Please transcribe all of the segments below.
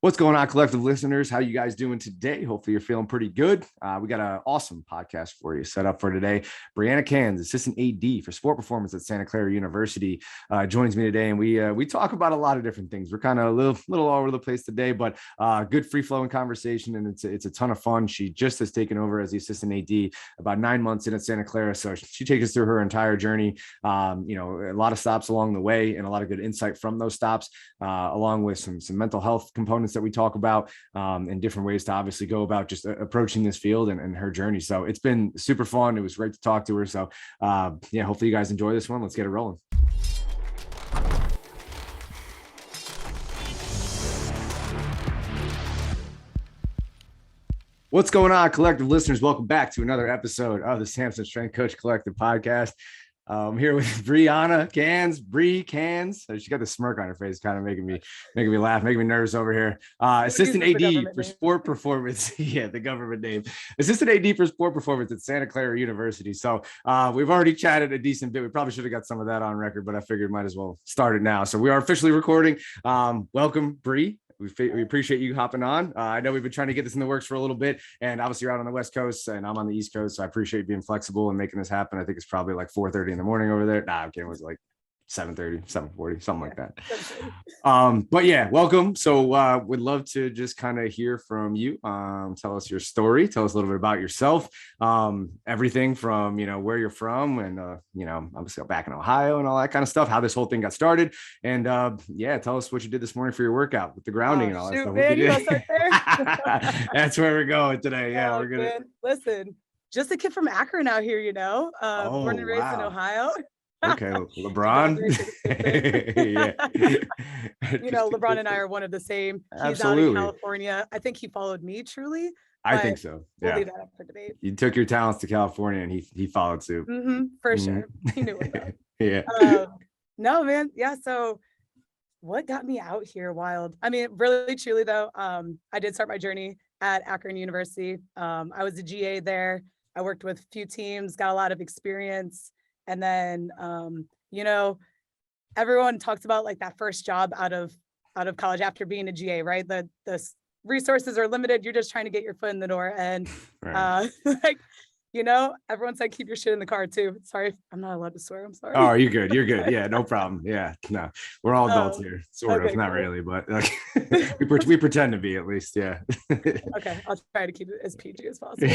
What's going on, collective listeners? How you guys doing today? Hopefully you're feeling pretty good. We got an awesome podcast for you set up for today. Brianna Kanz, assistant AD for sport performance at Santa Clara University, joins me today, and we talk about a lot of different things. We're kind of a little all over the place today, but good free flowing conversation, and it's a ton of fun. She just has taken over as the assistant AD about 9 months in at Santa Clara, so she takes us through her entire journey. A lot of stops along the way, and a lot of good insight from those stops, along with some mental health components that we talk about, and different ways to obviously go about just approaching this field and her journey. So it's been super fun. It was great to talk to her. So hopefully you guys enjoy this one. Let's get it rolling. What's going on, collective listeners? Welcome back to another episode of the Samson Strength Coach Collective podcast. I'm here with Brianna Kanz, Bree Kanz. She got the smirk on her face, kind of making me laugh, making me nervous over here. Assistant AD for sport performance. Yeah, the government name. Assistant AD for sport performance at Santa Clara University. So we've already chatted a decent bit. We probably should have got some of that on record, but I figured might as well start it now. So we are officially recording. Welcome, Bree. We appreciate you hopping on. I know we've been trying to get this in the works for a little bit, and obviously you're out on the West Coast and I'm on the East Coast. So I appreciate you being flexible and making this happen. I think it's probably like 4:30 in the morning over there. Nah, I'm kidding. It was like 7:30, 7:40, something like that. But yeah, welcome. So would love to just kind of hear from you. Tell us your story. Tell us a little bit about yourself. Everything from, where you're from and, obviously back in Ohio and all that kind of stuff, how this whole thing got started. And tell us what you did this morning for your workout with the grounding and all that stuff. Man, you start there? That's where we're going today. Yeah, Oh, we're going to listen, just a kid from Akron out here, born and raised in Ohio. Okay, LeBron. Yeah. LeBron and I are one of the same. He's Absolutely. out in California. I think he followed me truly. I think so. Yeah. We'll leave that up for debate. You took your talents to California and he followed suit. For sure. He knew it. Yeah. No, man. Yeah. So what got me out here wild? I mean, really, truly though, I did start my journey at Akron University. I was a GA there. I worked with a few teams, got a lot of experience. And then, everyone talks about like that first job out of college after being a GA, right? The resources are limited. You're just trying to get your foot in the door. And right. Everyone said, keep your shit in the car too. Sorry, I'm not allowed to swear. I'm sorry. Oh, you're good. You're good. Yeah, no problem. Yeah, no, we're all adults here. Sort of, not really, but like, we pretend to be at least. Yeah. Okay, I'll try to keep it as PG as possible.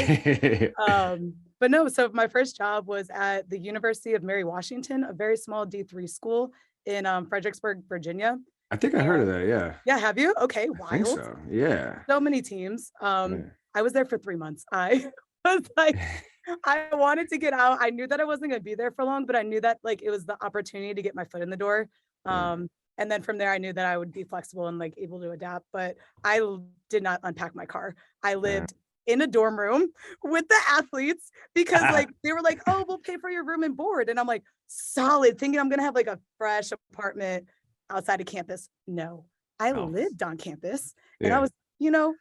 But no, so my first job was at the University of Mary Washington, a very small D3 school in Fredericksburg, Virginia. I think I heard of that. Yeah. Yeah. Have you? Okay. Wild. I think so. Yeah. So many teams. I was there for 3 months. I was like, I wanted to get out. I knew that I wasn't going to be there for long, but I knew that like it was the opportunity to get my foot in the door. And then from there, I knew that I would be flexible and like able to adapt. But I did not unpack my car. I lived in a dorm room with the athletes because like they were like, oh, we'll pay for your room and board. And I'm like, solid, thinking I'm going to have like a fresh apartment outside of campus. No, I lived on campus and I was,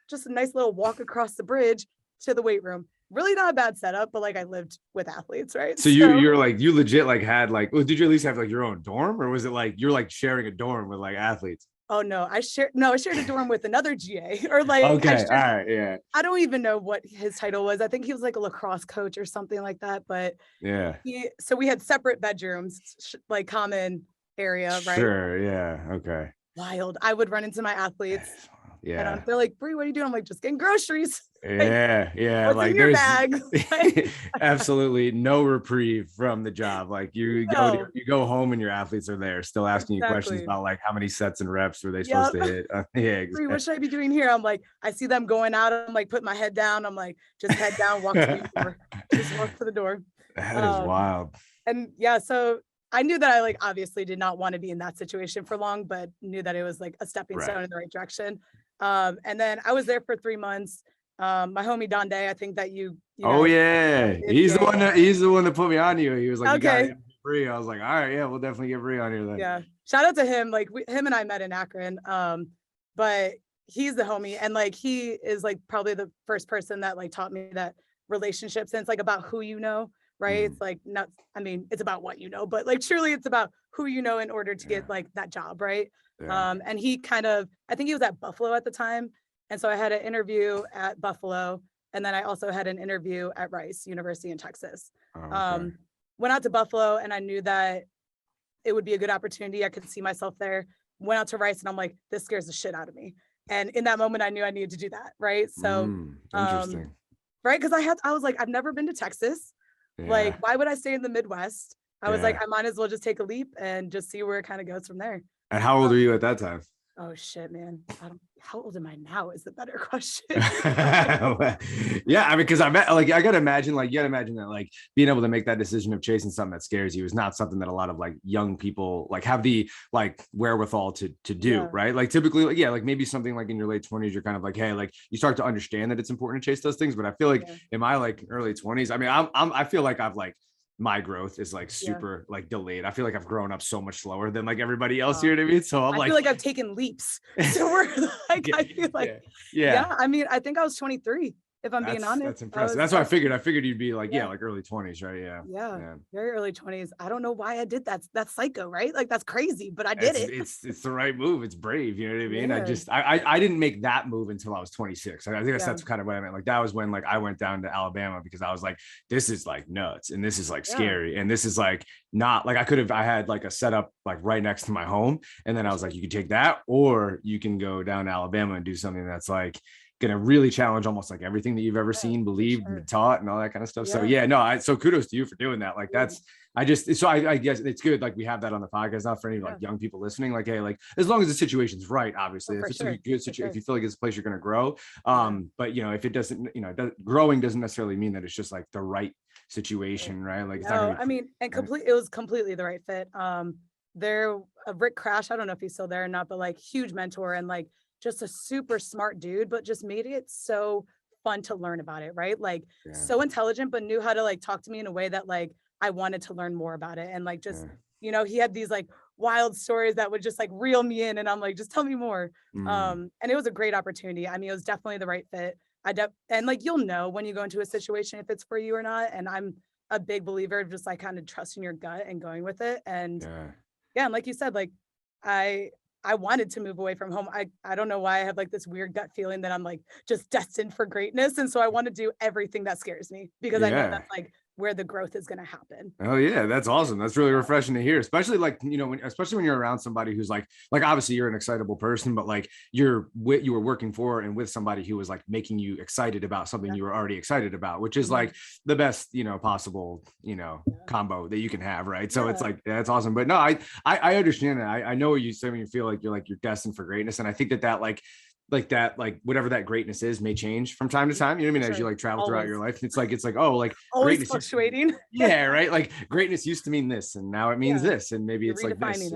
just a nice little walk across the bridge to the weight room. Really not a bad setup, but like I lived with athletes, right? So you're like, you legit like had like, well, did you at least have like your own dorm, or was it like you're like sharing a dorm with like athletes? Oh no, I shared a dorm with another GA or like, okay, all right, yeah. I don't even know what his title was. I think he was like a lacrosse coach or something like that. But yeah, so we had separate bedrooms, like common area, right? Sure, yeah, okay. Wild. I would run into my athletes. Yeah. And they're like, Bree, what are you doing? I'm like, just getting groceries. Yeah. What's like in your there's bag? absolutely no reprieve from the job. Like you go home and your athletes are there still asking you questions about like how many sets and reps were they supposed to hit. Yeah, exactly. Bree, what should I be doing here? I'm like, I see them going out. I'm like, put my head down. I'm like, just head down, walk to the door. Just walk to the door. That is wild. And yeah, so I knew that I like obviously did not want to be in that situation for long, but knew that it was like a stepping stone in the right direction. And then I was there for 3 months. My homie Don Day, I think that you oh yeah, he's the one that put me on you. He was like, okay, you got Bree. I was like, all right, yeah, we'll definitely get Bree on here then. Yeah, shout out to him. Like him and I met in Akron. But he's the homie, and like he is like probably the first person that like taught me that relationships, and it's like about who you know, right? It's like not, I mean, it's about what you know, but like truly it's about who you know in order to get like that job, right? Yeah. And he kind of, I think he was at Buffalo at the time. And so I had an interview at Buffalo. And then I also had an interview at Rice University in Texas. Oh, okay. Went out to Buffalo and I knew that it would be a good opportunity. I could see myself there. Went out to Rice and I'm like, this scares the shit out of me. And in that moment, I knew I needed to do that. Right. So, interesting. Right. Cause I was like, I've never been to Texas. Yeah. Like, why would I stay in the Midwest? I was like, I might as well just take a leap and just see where it kind of goes from there. And how old are you at that time? Oh shit, man. How old am I now is the better question. Yeah, I mean, because I gotta imagine that like being able to make that decision of chasing something that scares you is not something that a lot of like young people like have the like wherewithal to do, right? Like typically, like, like maybe something like in your late 20s, you're kind of like, hey, like you start to understand that it's important to chase those things. But I feel like in my like early 20s, I mean, I feel like I've like my growth is like super like delayed. I feel like I've grown up so much slower than like everybody else. You know what I mean? So I feel like I've taken leaps. So we're like, I feel like, I mean, I think I was 23. If I'm being honest, that's impressive. That's what I figured. I figured you'd be like, like early 20s, right? Yeah. Very early 20s. I don't know why I did that. That's psycho, right? Like that's crazy, but I did it. It's the right move. It's brave. You know what I mean? I didn't make that move until I was 26. I think that's kind of what I meant. Like that was when like I went down to Alabama because I was like, this is like nuts and this is like scary and this is like not like I had like a setup like right next to my home, and then I was like, you can take that or you can go down to Alabama and do something that's like gonna really challenge almost like everything that you've ever seen, believed, and taught, and all that kind of stuff. So so kudos to you for doing that. Like that's I guess it's good. Like we have that on the podcast, not for any like young people listening. Like, hey, like as long as the situation's right, obviously, if it's a good situation, if you feel like it's a place you're gonna grow. But you know, if it doesn't, growing doesn't necessarily mean that it's just like the right situation, right? Like, I mean, and it was completely the right fit. Rick Crash, I don't know if he's still there or not, but like huge mentor and like just a super smart dude, but just made it so fun to learn about it, right? Like so intelligent, but knew how to like talk to me in a way that like I wanted to learn more about it. And like just, he had these like wild stories that would just like reel me in. And I'm like, just tell me more. And it was a great opportunity. I mean, it was definitely the right fit. And like, you'll know when you go into a situation if it's for you or not. And I'm a big believer of just like kind of trusting your gut and going with it. And and like you said, like I wanted to move away from home. I don't know why I have like this weird gut feeling that I'm like just destined for greatness. And so I want to do everything that scares me because I know that's like where the growth is going to happen. Oh yeah, that's awesome. That's really refreshing to hear, especially like, especially when you're around somebody who's like obviously you're an excitable person, but like you were working for and with somebody who was like making you excited about something you were already excited about, which is like the best, possible, combo that you can have. Right. So it's like, that's awesome. But no, I understand that. I know what you say when you feel like you're destined for greatness. And I think that whatever that greatness is may change from time to time. You know what I mean? As you like travel throughout your life, it's like oh, like always greatness fluctuating. Right. Like greatness used to mean this, and now it means this, and maybe it's like this.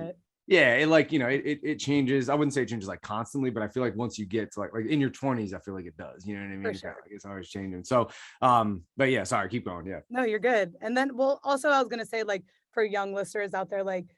It changes. I wouldn't say it changes like constantly, but I feel like once you get to like in your 20s, I feel like it does. You know what I mean? Like, it's always changing. So, but yeah, sorry, keep going. Yeah. No, you're good. And then, well, also I was gonna say like for young listeners out there, like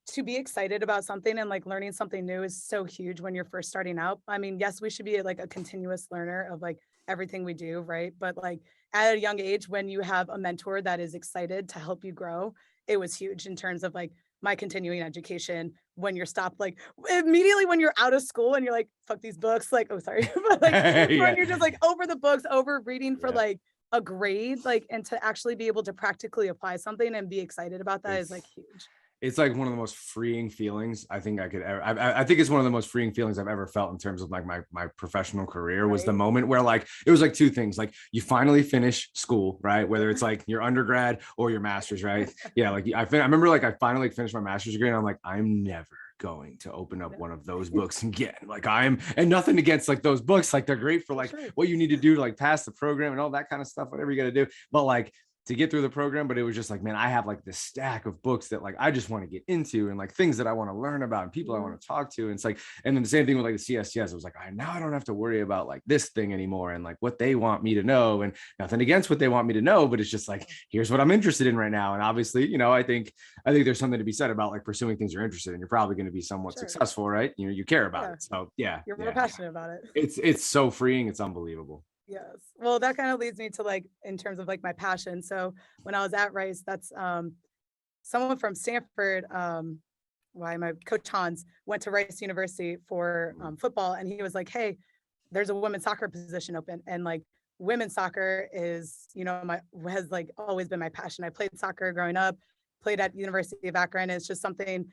to be excited about something and like learning something new is so huge when you're first starting out. I mean, yes, we should be like a continuous learner of like everything we do, right? But like at a young age, when you have a mentor that is excited to help you grow, it was huge in terms of like my continuing education. When you're stopped, like immediately when you're out of school and you're like, fuck these books, like, oh, sorry. But like when you're just like over the books, over reading for like a grade, like, and to actually be able to practically apply something and be excited about that is like huge. It's like one of the most freeing feelings I think I could ever. I think it's one of the most freeing feelings I've ever felt in terms of like my professional career was the moment where like it was like two things. Like you finally finish school, right? Whether it's like your undergrad or your master's, right? Yeah, like I remember like I finally finished my master's degree and I'm like, I'm never going to open up one of those books again. Like and nothing against like those books, like they're great for like what you need to do to like pass the program and all that kind of stuff, whatever you got to do. But like to get through the program, but it was just like, man, I have like this stack of books that like I just want to get into and like things that I want to learn about and people I want to talk to. And it's like, and then the same thing with like the CSCS, it was like, now I don't have to worry about like this thing anymore and like what they want me to know, and nothing against what they want me to know, but it's just like, here's what I'm interested in right now. And obviously, I think there's something to be said about like pursuing things you're interested in. You're probably going to be somewhat successful, right? You care about it. So yeah, you're more passionate about it. It's so freeing. It's unbelievable. Yes. Well, that kind of leads me to like, in terms of like my passion. So when I was at Rice, someone from Stanford, why my coach Hans went to Rice University for football, and he was like, "Hey, there's a women's soccer position open," and like women's soccer is, has like always been my passion. I played soccer growing up, played at University of Akron. It's just something,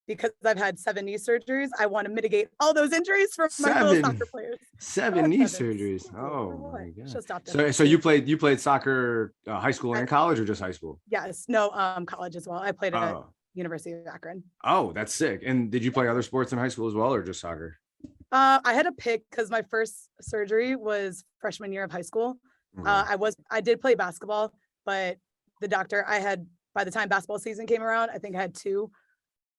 because I've had 7 knee surgeries, I want to mitigate all those injuries from my fellow soccer players. 7 knee surgeries. Oh my God. So you played soccer high school and college, or just high school? Yes. No, college as well. I played at University of Akron. Oh, that's sick. And did you play other sports in high school as well, or just soccer? I had to pick because my first surgery was freshman year of high school. I did play basketball, but the doctor, by the time basketball season came around, I think I had 2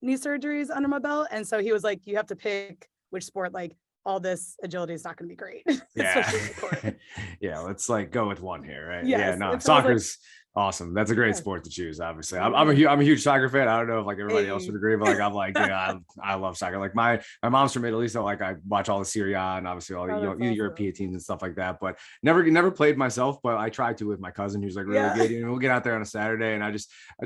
knee surgeries under my belt. And so he was like, you have to pick which sport, like all this agility is not going to be great. Yeah. Yeah. Let's like go with one here. Right. Yes, yeah. No, soccer's awesome. That's a great sport to choose. Obviously, I'm a huge soccer fan. I don't know if like everybody else would agree, but like I'm like, yeah, I love soccer. Like my mom's from Italy, so like I watch all the Serie A and obviously all the European teams and stuff like that. But never played myself, but I tried to with my cousin who's like really good. And we'll get out there on a Saturday, and I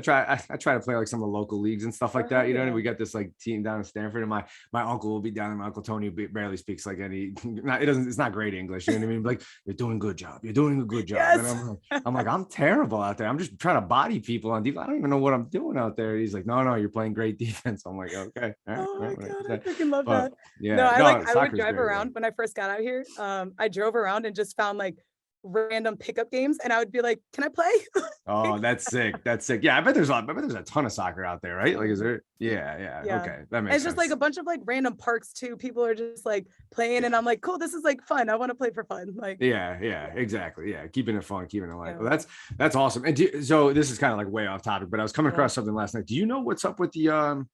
try to play like some of the local leagues and stuff like that. And we got this like team down in Stanford, and my uncle will be down there. My uncle Tony barely speaks like it's not great English. You know what I mean? Like, you're doing a good job. You're doing a good job. Yes. And I'm like, I'm terrible out there. I'm just trying to body people on defense. I don't even know what I'm doing out there. He's like, no, you're playing great defense. I'm like, okay. All right, oh my God, I freaking love that. Yeah. No, I would drive around when I first got out here. I drove around and just found like random pickup games, and I would be like, can I play? Oh, that's sick. Yeah, I bet there's a ton of soccer out there, right? Like, is there? Yeah. Okay, that makes sense. It's just like a bunch of like random parks too. People are just like playing, and I'm like, cool, this is like fun. I want to play for fun. Like, yeah, exactly. Yeah, keeping it fun, keeping it light. Well, that's awesome. And so this is kind of like way off topic, but I was coming across something last night. Do you know what's up with the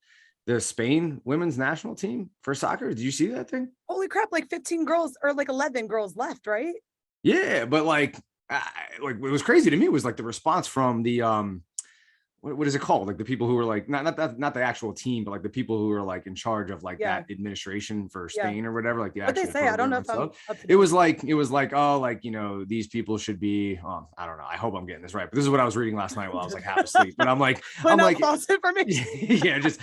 Spain women's national team for soccer? Did you see that thing? Holy crap! Like 15 girls or like 11 girls left, right? Yeah, but like it was crazy to me was like the response from the what is it called? Like the people who were like not the actual team, but like the people who were like in charge of like that administration for Spain or whatever. Like the what they say, I don't know if it was like oh, like these people should be I don't know. I hope I'm getting this right, but this is what I was reading last night while I was like half asleep. But I'm like false information. Yeah, just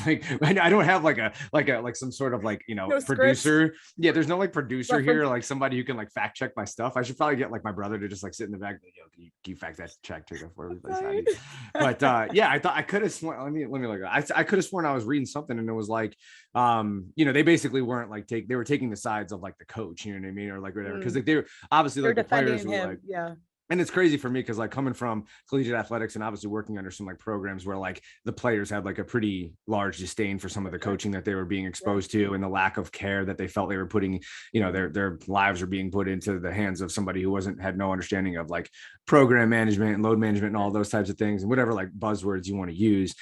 like I don't have like some sort of like no producer. Scripts. Yeah, there's no like producer here, like somebody who can like fact check my stuff. I should probably get like my brother to just like sit in the back. Can you fact that check for me? But yeah, I thought I could have sworn. Let me look. I could have sworn I was reading something, and it was like, they basically weren't like they were taking the sides of like the coach, you know what I mean, or like whatever, because like they were obviously like the players were like, And it's crazy for me because like coming from collegiate athletics and obviously working under some like programs where like the players had like a pretty large disdain for some of the coaching that they were being exposed to, and the lack of care that they felt they were putting, their lives are being put into the hands of somebody who had no understanding of like program management and load management and all those types of things and whatever like buzzwords you want to use.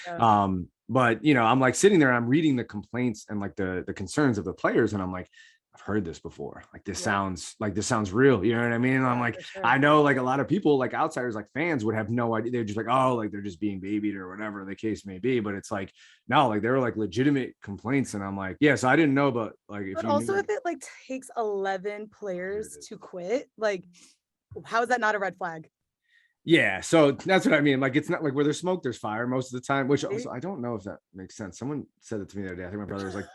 But I'm like sitting there, I'm reading the complaints and like the concerns of the players, and I'm like, I've heard this before. Like this sounds real. You know what I mean? And I'm like, sure. I know like a lot of people, like outsiders, like fans would have no idea. They're just like, oh, like they're just being babied or whatever the case may be. But it's like, no, like there were like legitimate complaints. And I'm like, yeah, so I didn't know, but like, if it like takes 11 players to quit, like, how is that not a red flag? Yeah, so that's what I mean. Like, it's not like where there's smoke, there's fire most of the time, which also, I don't know if that makes sense. Someone said it to me the other day. I think my brother was like,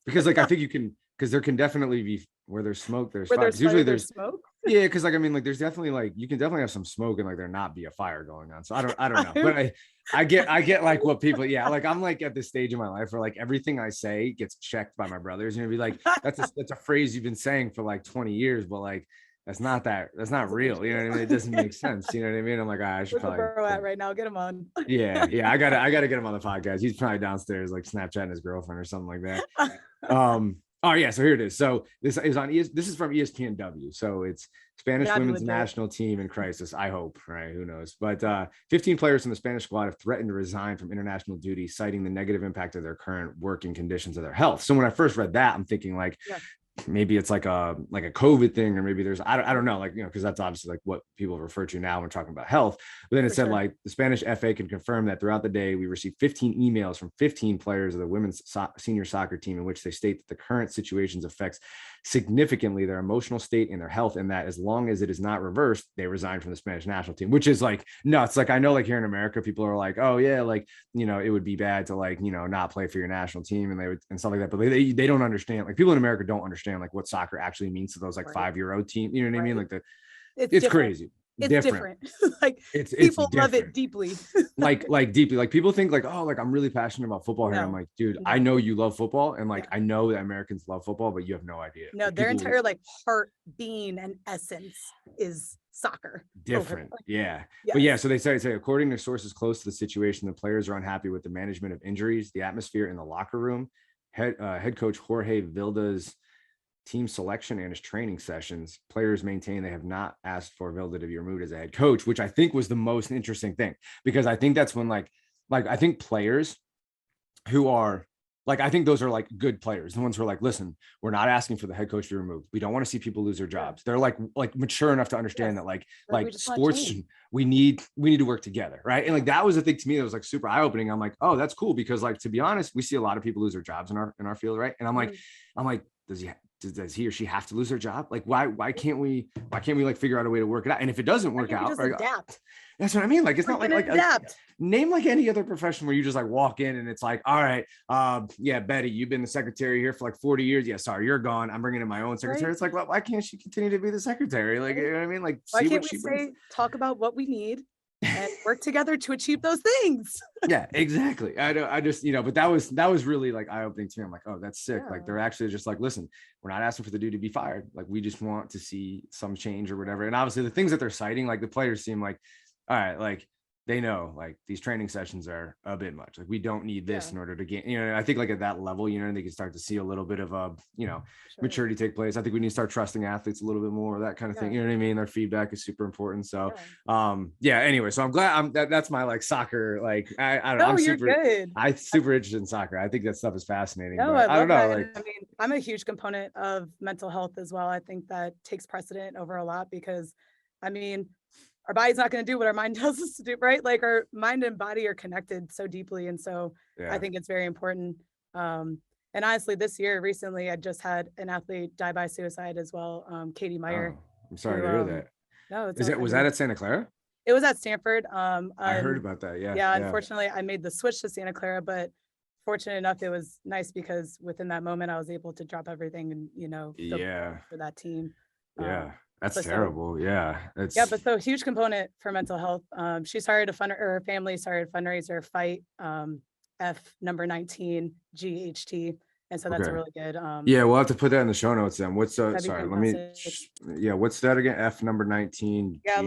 because like, I think you can, because there can definitely be where there's smoke, there's fire. Usually there's smoke. Yeah, because like I mean, like there's definitely like you can definitely have some smoke and like there not be a fire going on. So I don't know, but I get like what people. Yeah, like I'm like at this stage in my life where like everything I say gets checked by my brothers, and it'd be like that's a phrase you've been saying for like 20 years, but like that's not real. You know what I mean? It doesn't make sense. You know what I mean? I'm like, I should probably. Where's the bro at right now? Get him on. Yeah. I gotta get him on the podcast. He's probably downstairs like Snapchatting his girlfriend or something like that. Oh yeah, so here it is. So this is this is from ESPNW. So it's Spanish women's national team in crisis. I hope, right? Who knows? But 15 players from the Spanish squad have threatened to resign from international duty, citing the negative impact of their current working conditions of their health. So when I first read that, I'm thinking like, maybe it's like a COVID thing, or maybe there's I don't know, like, you know, because that's obviously like what people refer to now when talking about health. But then it said like the Spanish FA can confirm that throughout the day we received 15 emails from 15 players of the women's senior soccer team in which they state that the current situations affects significantly their emotional state and their health, and that as long as it is not reversed, they resign from the Spanish national team, which is like nuts. Like I know like here in America, people are like, oh yeah, like, you know, it would be bad to like, you know, not play for your national team and they would and stuff like that. But they don't understand, like people in America don't understand like what soccer actually means to those like 5-year-old team. You know what I mean? Like it's crazy. It's different. Like it's people different. love it deeply. like deeply. Like people think like, oh, like I'm really passionate about football here. I'm like, dude, I know you love football, and like I know that Americans love football, but you have no idea. No, like, their entire like heart, being, and essence is soccer. Different. Yeah. But yeah, so they say according to sources close to the situation, the players are unhappy with the management of injuries, the atmosphere in the locker room. Head coach Jorge Vilda's team selection and his training sessions. Players maintain they have not asked for Vilda to be removed as a head coach, which I think was the most interesting thing, because I think that's when like I think players who are like, I think those are like good players, the ones who are like, listen, we're not asking for the head coach to be removed. We don't want to see people lose their jobs. They're like mature enough to understand that like sports, we need to work together, right? And like that was the thing to me that was like super eye-opening. I'm like, oh, that's cool, because like, to be honest, we see a lot of people lose their jobs in our field, right? And I'm like, does he or she have to lose their job? Like, why can't we like figure out a way to work it out? And if it doesn't work out, right, adapt. That's what I mean. Like, it's not like name like any other profession where you just like walk in and it's like, all right, yeah, Betty, you've been the secretary here for like 40 years. Yeah, sorry, you're gone. I'm bringing in my own secretary. Right. It's like, well, why can't she continue to be the secretary? Like, you know what I mean? Like, why can't we talk about what we need and work together to achieve those things? Yeah, exactly. I just, you know, but that was really like eye-opening to me. I'm like, oh, that's sick. Yeah. Like they're actually just like, listen, we're not asking for the dude to be fired. Like, we just want to see some change or whatever. And obviously the things that they're citing, like the players seem like, all right, like they know like these training sessions are a bit much. Like we don't need this in order to get, you know, I think like at that level, you know, they can start to see a little bit of a, you know, maturity take place. I think we need to start trusting athletes a little bit more, that kind of thing. You know what I mean? Their feedback is super important. So, anyway, so I'm glad that's my like soccer. Like, I don't know. I'm super interested in soccer. I think that stuff is fascinating. No, but I don't know. Like, I mean, I'm a huge component of mental health as well. I think that takes precedent over a lot because, I mean, our body's not going to do what our mind tells us to do, right? Like our mind and body are connected so deeply. And so I think it's very important. And honestly, this year, recently, I just had an athlete die by suicide as well. Katie Meyer. Oh, I'm sorry to hear that. No, was that at Santa Clara? It was at Stanford. I heard about that. Yeah. Unfortunately, I made the switch to Santa Clara, but fortunate enough, it was nice because within that moment, I was able to drop everything and, you know, for that team. Yeah. That's terrible. Yeah. But so huge component for mental health. She started her family started a fundraiser, Fight E094 GHT. And so that's a really good. We'll have to put that in the show notes then. What's what's that again? F19. Yeah,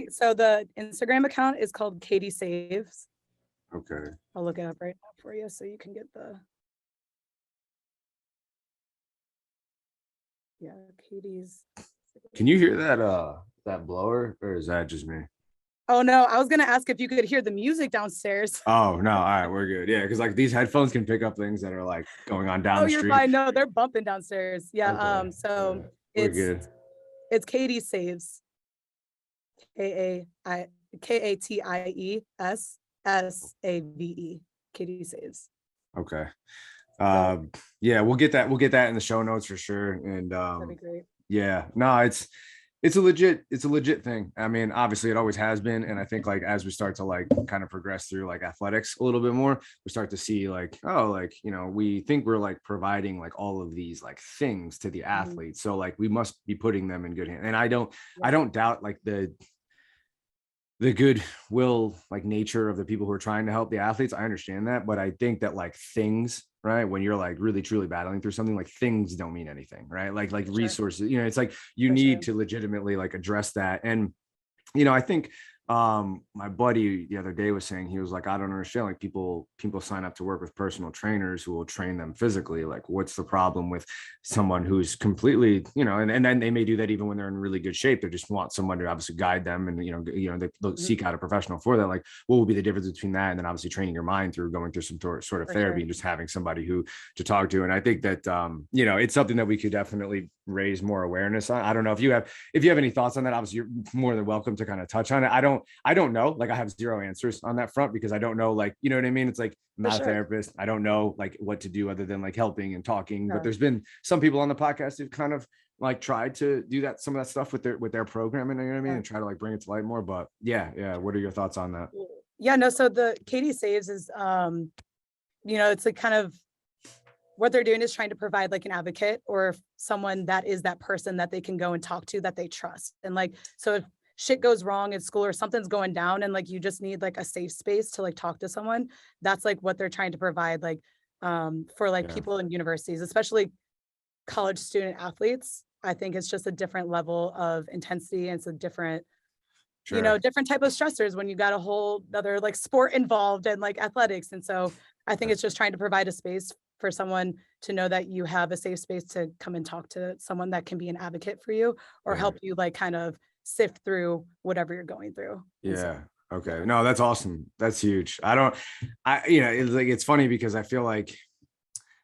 so the Instagram account is called Katie Saves. Okay. I'll look it up right now for you so you can get Katie's. Can you hear that blower, or is that just me? Oh no, I was gonna ask if you could hear the music downstairs. Oh no, all right, we're good. Yeah, because like these headphones can pick up things that are like going on down the street. Oh, you're fine. No, they're bumping downstairs. Yeah. Okay. So it's Katie Saves. KATIESSAVE. Katie Saves. Okay. We'll get that in the show notes for sure. And that'd be great. Yeah, no, it's a legit thing. I mean, obviously it always has been. And I think like, as we start to like kind of progress through like athletics a little bit more, we start to see like, oh, like, you know, we think we're like providing like all of these like things to the athletes. So like, we must be putting them in good hands. And I don't doubt like the goodwill, like nature of the people who are trying to help the athletes. I understand that, but I think that like things, right, when you're like really truly battling through something, like things don't mean anything, right? Like resources, you know, it's like you need to legitimately like address that. And, you know, I think my buddy the other day was saying, he was like, I don't understand, like people sign up to work with personal trainers who will train them physically. Like, what's the problem with someone who's completely, and then they may do that even when they're in really good shape. They just want someone to obviously guide them, and they'll seek out a professional for that. Like, what will be the difference between that and then obviously training your mind through going through some sort of therapy and just having somebody who to talk to? And I think that it's something that we could definitely raise more awareness on. I don't know if you have any thoughts on that. Obviously, you're more than welcome to kind of touch on it. I don't know. Like, I have zero answers on that front because I don't know, like, you know what I mean? It's like, I'm not a therapist. I don't know like what to do other than like helping and talking. But there's been some people on the podcast who've kind of like tried to do that, some of that stuff with their programming, you know what I mean? And try to like bring it to light more. But yeah. What are your thoughts on that? Yeah, no. So the Katie Saves is, it's like kind of what they're doing is trying to provide like an advocate or someone that is that person that they can go and talk to that they trust. And like, so if shit goes wrong at school or something's going down and like you just need like a safe space to like talk to someone, that's like what they're trying to provide, like for like people in universities, especially college student athletes. I think it's just a different level of intensity, and it's a different different type of stressors when you got a whole other like sport involved and like athletics. And so I think it's just trying to provide a space for someone to know that you have a safe space to come and talk to someone that can be an advocate for you or help you like kind of sift through whatever you're going through. Yeah. Okay. No, that's awesome. That's huge. It's funny because I feel like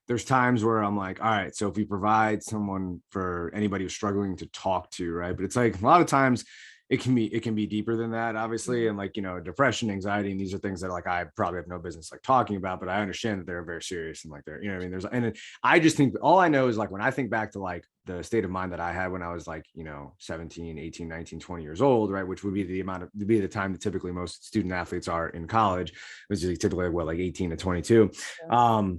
there's times where I'm like, all right, so if we provide someone for anybody who's struggling to talk to, right? But it's like a lot of times it can be deeper than that, obviously. And like, depression, anxiety, and these are things that like I probably have no business like talking about, but I understand that they're very serious and like they're, what I mean? And I just think all I know is like when I think back to like the state of mind that I had when I was like, 17, 18, 19, 20 years old, right? Which would be the time that typically most student athletes are in college, which is typically like 18 to 22. Yeah.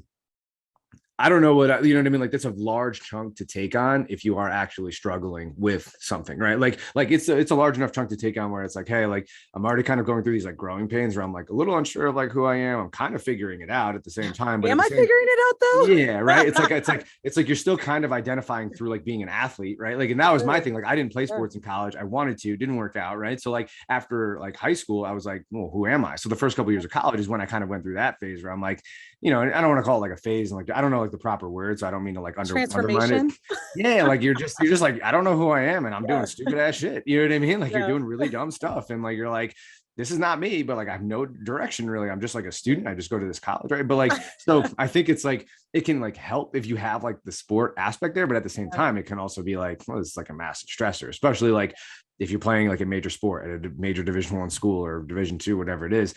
I don't know what, you know what I mean? Like that's a large chunk to take on if you are actually struggling with something, right? Like it's a large enough chunk to take on where it's like, hey, like I'm already kind of going through these like growing pains where I'm like a little unsure of like who I am. I'm kind of figuring it out at the same time. But am I figuring it out though? Yeah, right. It's like you're still kind of identifying through like being an athlete, right? Like, and that was my thing. Like I didn't play sports in college. I wanted to, didn't work out, right? So like after like high school, I was like, well, who am I? So the first couple of years of college is when I kind of went through that phase where I'm like, and I don't want to call it like a phase, and like I don't know like the proper words. So I don't mean to like undermine it. Yeah, like you're just like, I don't know who I am, and I'm doing stupid ass shit. You know what I mean? Like you're doing really dumb stuff, and like you're like, this is not me, but like I have no direction really. I'm just like a student. I just go to this college, right? But like, so I think it's like it can like help if you have like the sport aspect there, but at the same time, it can also be like, well, it's like a massive stressor, especially like if you're playing like a major sport at a major Division I school or Division II, whatever it is.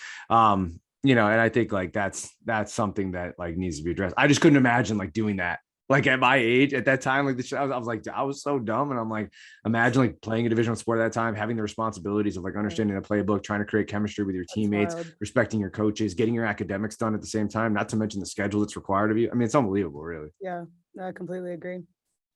And I think like that's something that like needs to be addressed. I just couldn't imagine like doing that like at my age at that time. Like I was like, I was so dumb. And I'm like, imagine like playing a Division I sport at that time, having the responsibilities of like understanding the playbook, trying to create chemistry with your teammates, respecting your coaches, getting your academics done at the same time, not to mention the schedule that's required of you. I mean, it's unbelievable, really. Yeah, I completely agree.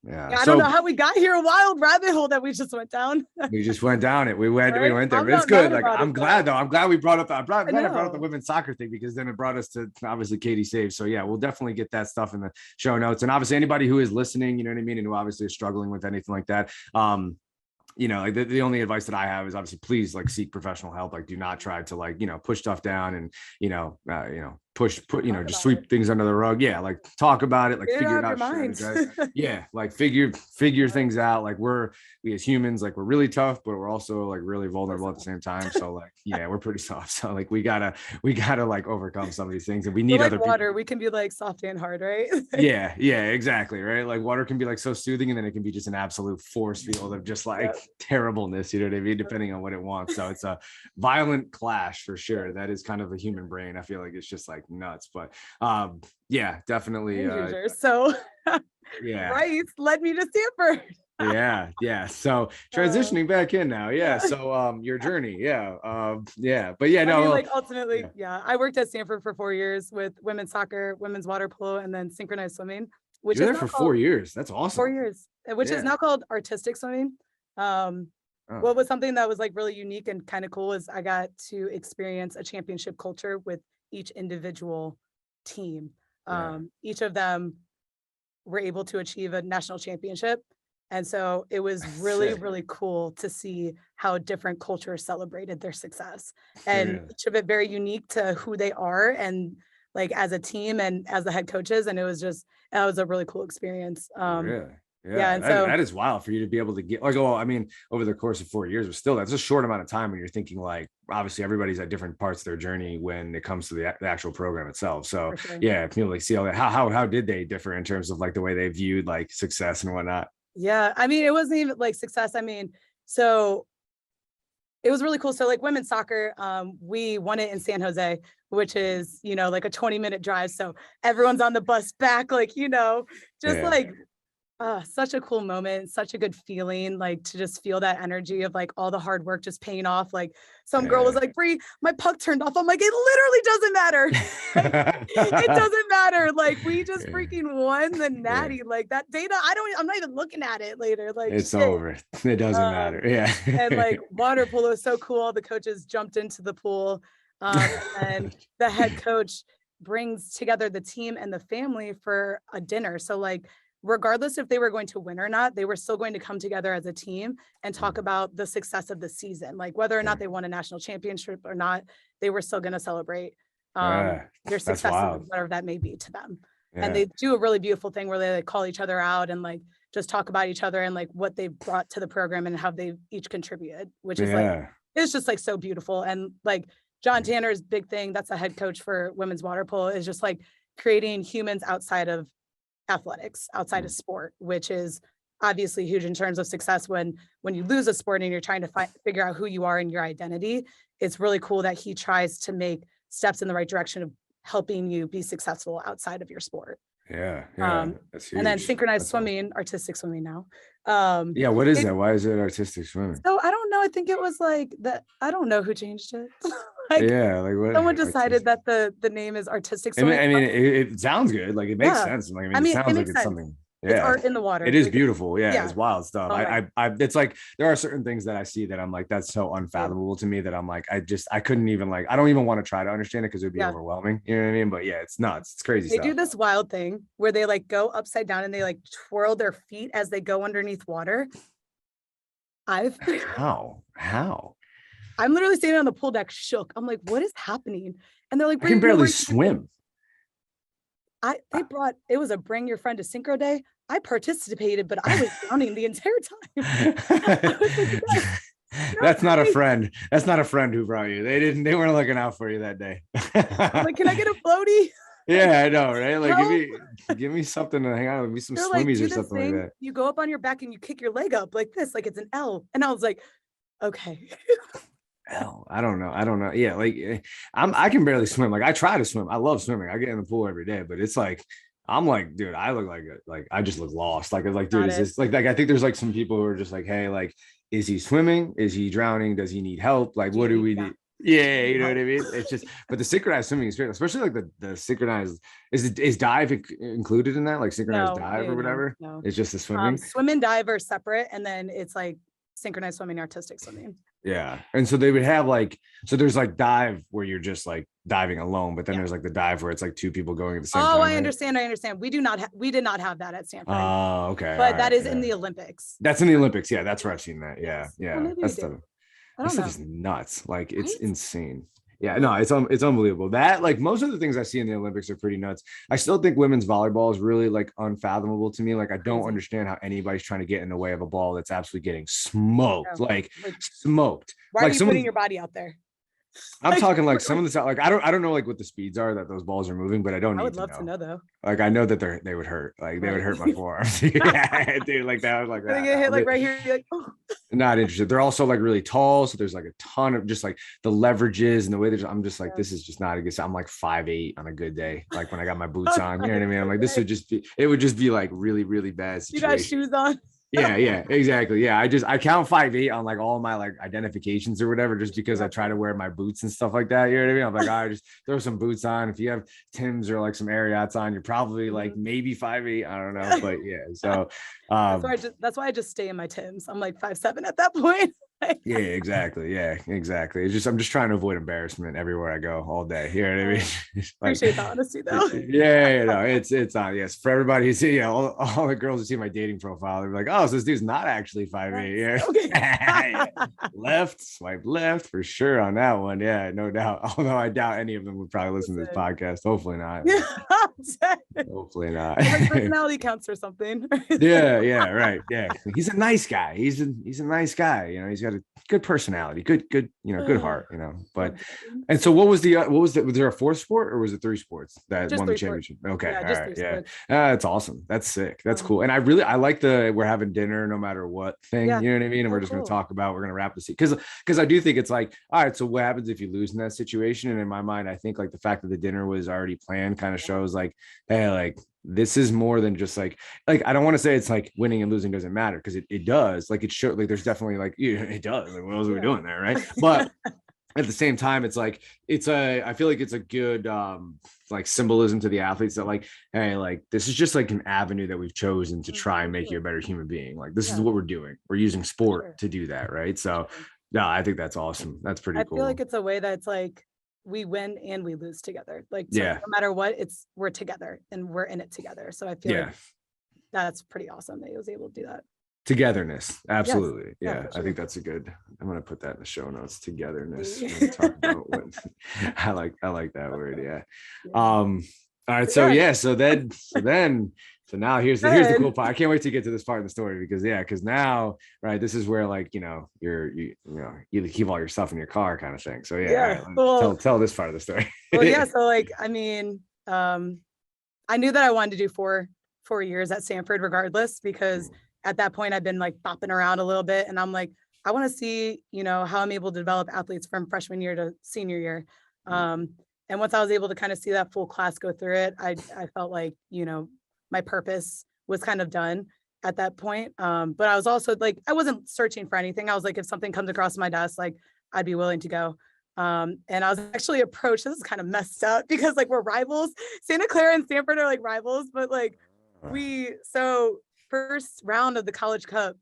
Yeah, I don't know how we got here, a wild rabbit hole that we just went down. We just went down it. We went there. But it's good. Like I'm glad though. I'm glad we brought up. I brought up the women's soccer thing because then it brought us to obviously Katie Saves. So yeah, we'll definitely get that stuff in the show notes. And obviously anybody who is listening, you know what I mean, and who obviously is struggling with anything like that. Like the only advice that I have is obviously please like seek professional help. Like do not try to like, push stuff down and, just sweep things under the rug. Yeah. Like talk about it, like figure it out. Yeah. Like figure things out. Like we as humans, like we're really tough, but we're also like really vulnerable at the same time. So like, yeah, we're pretty soft. So like, we gotta like overcome some of these things, and we need other water. People. We can be like soft and hard, right? Yeah, exactly. Right. Like water can be like so soothing, and then it can be just an absolute force field of just like terribleness, you know what I mean? Depending on what it wants. So it's a violent clash for sure. That is kind of the human brain. I feel like it's just like nuts, but yeah, definitely. So yeah, Bryce led me to Stanford. yeah. So transitioning back in now. Yeah. So your journey. Yeah. But yeah, no. Like ultimately, I worked at Stanford for 4 years with women's soccer, women's water polo, and then synchronized swimming. Which you're there for 4 years. That's awesome. 4 years, which is now called artistic swimming. What was something that was like really unique and kind of cool is I got to experience a championship culture with each individual team. Each of them were able to achieve a national championship. And so it was really, Sick. really cool to see how different cultures celebrated their success, and Really? each of it very unique to who they are and like as a team and as the head coaches. And that was a really cool experience. Really? Yeah. Yeah, And so, that is wild for you to be able to get like, oh, I mean, over the course of 4 years, but still, that's a short amount of time when you're thinking like, obviously, everybody's at different parts of their journey when it comes to the actual program itself. So, for sure. yeah, people like see all that. How did they differ in terms of like the way they viewed like success and whatnot? Yeah. I mean, it wasn't even like success. I mean, so it was really cool. So like women's soccer, we won it in San Jose, which is, like a 20-minute drive. So everyone's on the bus back, like, just Yeah, like such a cool moment, such a good feeling, like to just feel that energy of like all the hard work just paying off. Like some girl was yeah. like, Bree, my puck turned off. I'm like, it literally doesn't matter. Like, it doesn't matter. Like we just Yeah, freaking won the yeah. natty. Like that data, I'm not even looking at it later. Like It's shit. over. It doesn't matter. Um, Yeah. and like water polo was so cool. The coaches jumped into the pool. And the head coach brings together the team and the family for a dinner. So like regardless if they were going to win or not, they were still going to come together as a team and talk about the success of the season. Like whether or not Yeah. they won a national championship or not, they were still going to celebrate Yeah, their that's successes, wild. whatever that may be to them. And Yeah. they do a really beautiful thing where they like call each other out and like just talk about each other and like what they brought to the program and how they each contributed, which is like, Yeah. it's just like so beautiful. And like John Tanner's big thing, that's a head coach for women's water polo, is just like creating humans outside of athletics, outside of sport, which is obviously huge in terms of success. When you lose a sport and you're trying to figure out who you are and your identity, it's really cool that he tries to make steps in the right direction of helping you be successful outside of your sport. Yeah. Yeah. That's And then huge. synchronized That's awesome. swimming, artistic swimming now. Yeah. What is It, that? Why is it artistic swimming? so I don't know. I think it was like that. I don't know who changed it. Like Yeah. Like what? someone decided Artistic. that the name is artistic I mean, swimming. it sounds good. Like it makes Yeah. sense. Like, I I mean, it mean, it sounds like makes it's sense. something. It's Yeah. art in the water. It is Like, beautiful. Yeah. yeah. It's wild stuff. Oh my. It's like, there are certain things that I see that I'm like, that's so unfathomable to me that I'm like, I couldn't even like, I don't even want to try to understand it because it would be Yeah. overwhelming. You know what I mean? But yeah, it's nuts. It's crazy They stuff. do this wild thing where they like go upside down and they like twirl their feet as they go underneath water. How? I'm literally standing on the pool deck shook. I'm like, what is happening? And they're like, I can barely swim. It was a bring your friend to synchro day. I participated, but I was drowning the entire time. That's not a friend. That's not a friend who brought you. They weren't looking out for you that day. I'm like, can I get a floaty? Yeah, I know, right? Like No. give me something to hang out with me, some They're like, swimmies do or this something thing. like that. You go up on your back and you kick your leg up like this, like it's an L. And I was like, okay. Hell, I don't know. Yeah, like I can barely swim. Like I try to swim. I love swimming. I get in the pool every day, but it's like I'm like, dude, I look like I just look lost. Like it's like, dude, is this like I think there's like some people who are just like, hey, like, is he swimming? Is he drowning? Does he need help? Like, what do we do? Yeah, you know what I mean? It's just, but the synchronized swimming experience, especially like the synchronized, is dive included in that? Like synchronized dive or whatever? No. It's just the swimming. Swim and dive are separate, and then it's like synchronized swimming, artistic swimming. Yeah. And so they would have like, so there's like dive where you're just like diving alone, but then there's like the dive where it's like two people going at the same time. Oh, I right? understand. We did not have that at Stanford. Oh, okay. But that is in the Olympics. That's in the Olympics. Yeah, that's where I've seen that. Yeah, yeah. Well, That's the that stuff is nuts. Like it's insane. Yeah, no, it's unbelievable. That like most of the things I see in the Olympics are pretty nuts. I still think women's volleyball is really like unfathomable to me. Like I don't understand how anybody's trying to get in the way of a ball that's absolutely getting smoked, like smoked. Why like are you putting your body out there? I'm talking like some of the like I don't know like what the speeds are that those balls are moving, but I don't. I would love to know though. Like I know that they would hurt. Like they would hurt my forearms. Yeah, dude. Like that was like that. They get hit like right here. You're like, oh. Not interested. They're also like really tall, so there's like a ton of just like the leverages and the way I'm just like this is just not a good. I'm like 5'8" on a good day. Like when I got my boots on, you know what I mean. I'm like this would just be. It would just be like really really bad situation. You got shoes on. Yeah, exactly. Yeah, I count 5'8" on like all my like identifications or whatever, just because I try to wear my boots and stuff like that. You know what I mean? I'm like, I just throw some boots on. If you have Tim's or like some Ariats on, you're probably like maybe 5'8". I don't know, but yeah. So That's why I just stay in my Tims. I'm like 5'7" at that point. Yeah, exactly. Yeah, exactly. I'm just trying to avoid embarrassment everywhere I go all day. You know what I mean? Appreciate the honesty though. Yeah, no, it's yes. For everybody who's all the girls who see my dating profile, they're like, oh, so this dude's not actually 5'8". Yeah. Okay. Yeah. Swipe left for sure on that one. Yeah, no doubt. Although I doubt any of them would probably listen to this podcast. Hopefully not. Hopefully not. Like personality counts or something. Yeah, right. Yeah. He's a nice guy. He's a nice guy. You know, he's got a good personality, good, good heart, but, and so was there a fourth sport or was it 3 sports that won the championship? Okay. All right. Yeah. That's awesome. That's sick. That's cool. And I like we're having dinner no matter what thing, you know what I mean? And we're just going to talk about, we're going to wrap this because I do think it's like, all right, so what happens if you lose in that situation? And in my mind, I think like the fact that the dinner was already planned kind of shows like, hey, like, this is more than just like I don't want to say it's like winning and losing doesn't matter, because it does, like it shows, like there's definitely like it does, like what else are we doing there, right? But at the same time, it's like I feel like it's a good like symbolism to the athletes that like, hey, like this is just like an avenue that we've chosen to try and make you a better human being. Like this is what we're doing. We're using sport to do that, right? So no, I think that's awesome. That's pretty cool. I feel like it's a way that's like we win and we lose together. Like, so no matter what, we're together and we're in it together. So I feel like that's pretty awesome that he was able to do that. Togetherness. Absolutely. Yes. Yeah. Sure. I think that's I'm going to put that in the show notes. Togetherness. Talk about what I like that word. Yeah. All right. So so now here's the cool part. I can't wait to get to this part of the story because now, right, this is where like, you keep all your stuff in your car kind of thing. So tell this part of the story. So like, I mean, I knew that I wanted to do 4 years at Stanford regardless, because at that point I've been like bopping around a little bit and I'm like, I want to see, how I'm able to develop athletes from freshman year to senior year. And once I was able to kind of see that full class go through it, I felt like, my purpose was kind of done at that point. But I was also like, I wasn't searching for anything. I was like, if something comes across my desk, like I'd be willing to go. And I was actually approached, this is kind of messed up because like we're rivals. Santa Clara and Stanford are like rivals, but like first round of the College Cup,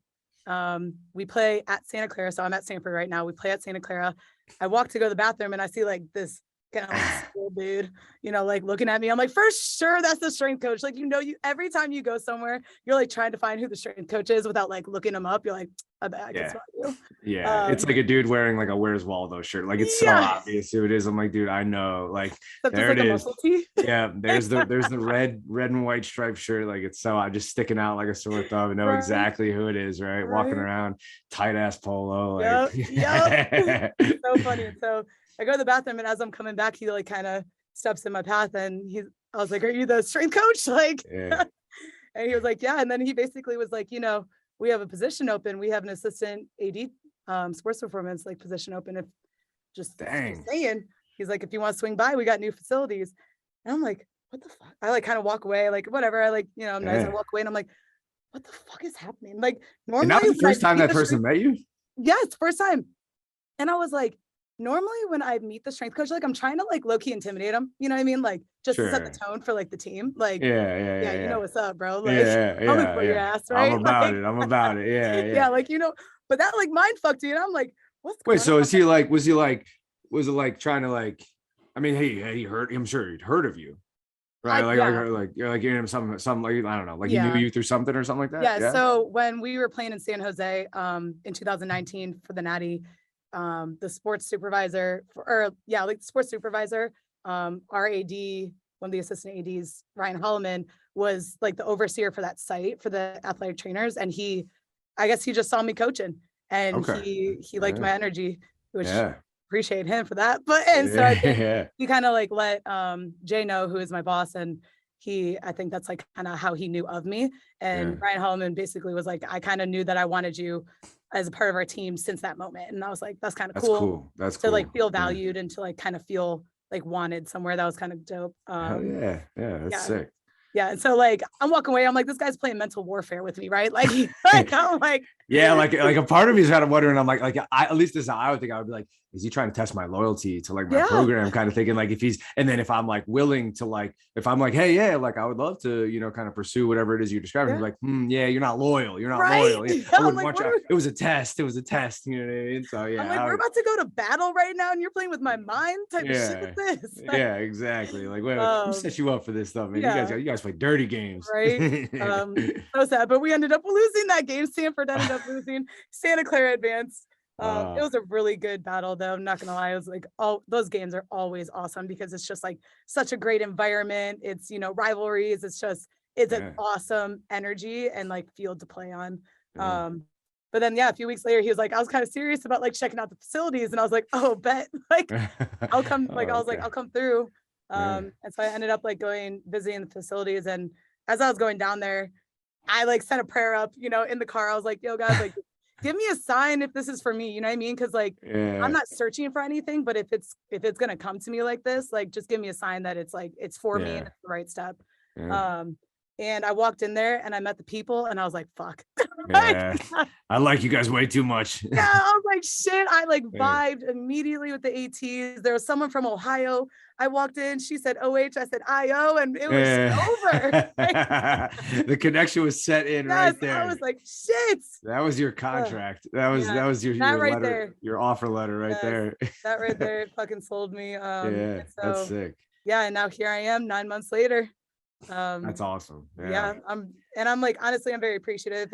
we play at Santa Clara. So I'm at Stanford right now. We play at Santa Clara. I walk to go to the bathroom and I see like this kind of like school dude, like looking at me. I'm like, for sure, that's the strength coach. Like, you every time you go somewhere, you're like trying to find who the strength coach is without like looking him up. You're like, I bet I can spot you. Yeah. It's like a dude wearing like a Where's Waldo shirt. Like it's so obvious who it is. I'm like, dude, I know. Like there it is. Yeah. There's the red and white striped shirt. Like it's so just sticking out like a sore thumb. I know exactly who it is, right? Walking around, tight ass polo. Like so funny. So I go to the bathroom and as I'm coming back, he like kind of steps in my path and I was like, are you the strength coach? Like, and he was like, yeah. And then he basically was like, we have a position open. We have an assistant AD sports performance like position open. If just saying, he's like, if you want to swing by, we got new facilities. And I'm like, what the fuck? I like kind of walk away, like whatever. I like, I'm nice. I walk away and I'm like, what the fuck is happening? Like normally. And that was the first time that person met you? Yeah, it's the first time. And I was like, normally when I meet the strength coach, like I'm trying to like low-key intimidate him, you know what I mean? Like just to set the tone for like the team. Like, you know what's up, bro? Like, I'll look for your ass, right? I'm about it. Yeah. Like, but that like mind fucked you. And I'm like, what's going on? So was it like trying to like, I mean, he heard, I'm sure he'd heard of you. Right. You're like giving him some like, I don't know, like he knew you through something or something like that. Yeah. So when we were playing in San Jose in 2019 for the Natty, the sports supervisor our AD, one of the assistant ADs, Ryan Holloman, was like the overseer for that site for the athletic trainers. And I guess he just saw me coaching and he liked my energy, which appreciate him for that. But, and so I think he kind of like let Jay know, who is my boss. And I think that's like kind of how he knew of me. And Ryan Holloman basically was like, I kind of knew that I wanted you as a part of our team since that moment. And I was like, that's kind of cool. That's to like feel valued and to like kind of feel like wanted somewhere. That was kind of dope. That's sick. Yeah. And so like, I'm walking away. I'm like, this guy's playing mental warfare with me. Right. Like, I'm like, Yeah, like a part of me is kind of wondering. I'm like at least this is how I would think. I would be like, is he trying to test my loyalty to like my program? Kind of thinking like if he's, and then if I'm like willing to like, if I'm like, hey, yeah, like I would love to, kind of pursue whatever it is you're describing. He's like, yeah, you're not loyal. You're not loyal. Yeah, I wouldn't want you. It was a test. It was a test. You know what I mean? So yeah, I'm like, we're about to go to battle right now, and you're playing with my mind. Type of shit is this? Yeah, exactly. Like, who set you up for this stuff, man? You guys play dirty games, right? So sad, but we ended up losing that game. Stanford ended up losing. Santa Clara advanced. It was a really good battle, though. I'm not gonna lie. It was like, those games are always awesome because it's just like such a great environment. It's rivalries. It's an awesome energy and like field to play on. But then a few weeks later, he was like, I was kind of serious about like checking out the facilities, and I was like, oh, bet, like I'll come. Like I was like, I'll come through. And so I ended up like visiting the facilities, and as I was going down there, I like sent a prayer up, in the car. I was like, yo, guys, like, give me a sign if this is for me. You know what I mean? Because like, I'm not searching for anything, but if it's gonna come to me like this, like, just give me a sign that it's like it's for me and it's the right step. And I walked in there and I met the people, and I was like, fuck. Yeah, I like you guys way too much. Yeah, I was like, shit. I like vibed immediately with the ATs. There was someone from Ohio. I walked in, she said OH, I said IO, and it was over. The connection was set in right there. I was like, shit. That was your contract. That was your right letter, there. Your offer letter right there. That right there fucking sold me. So, that's sick. Yeah, and now here I am 9 months later. That's awesome. I'm like, honestly, I'm very appreciative.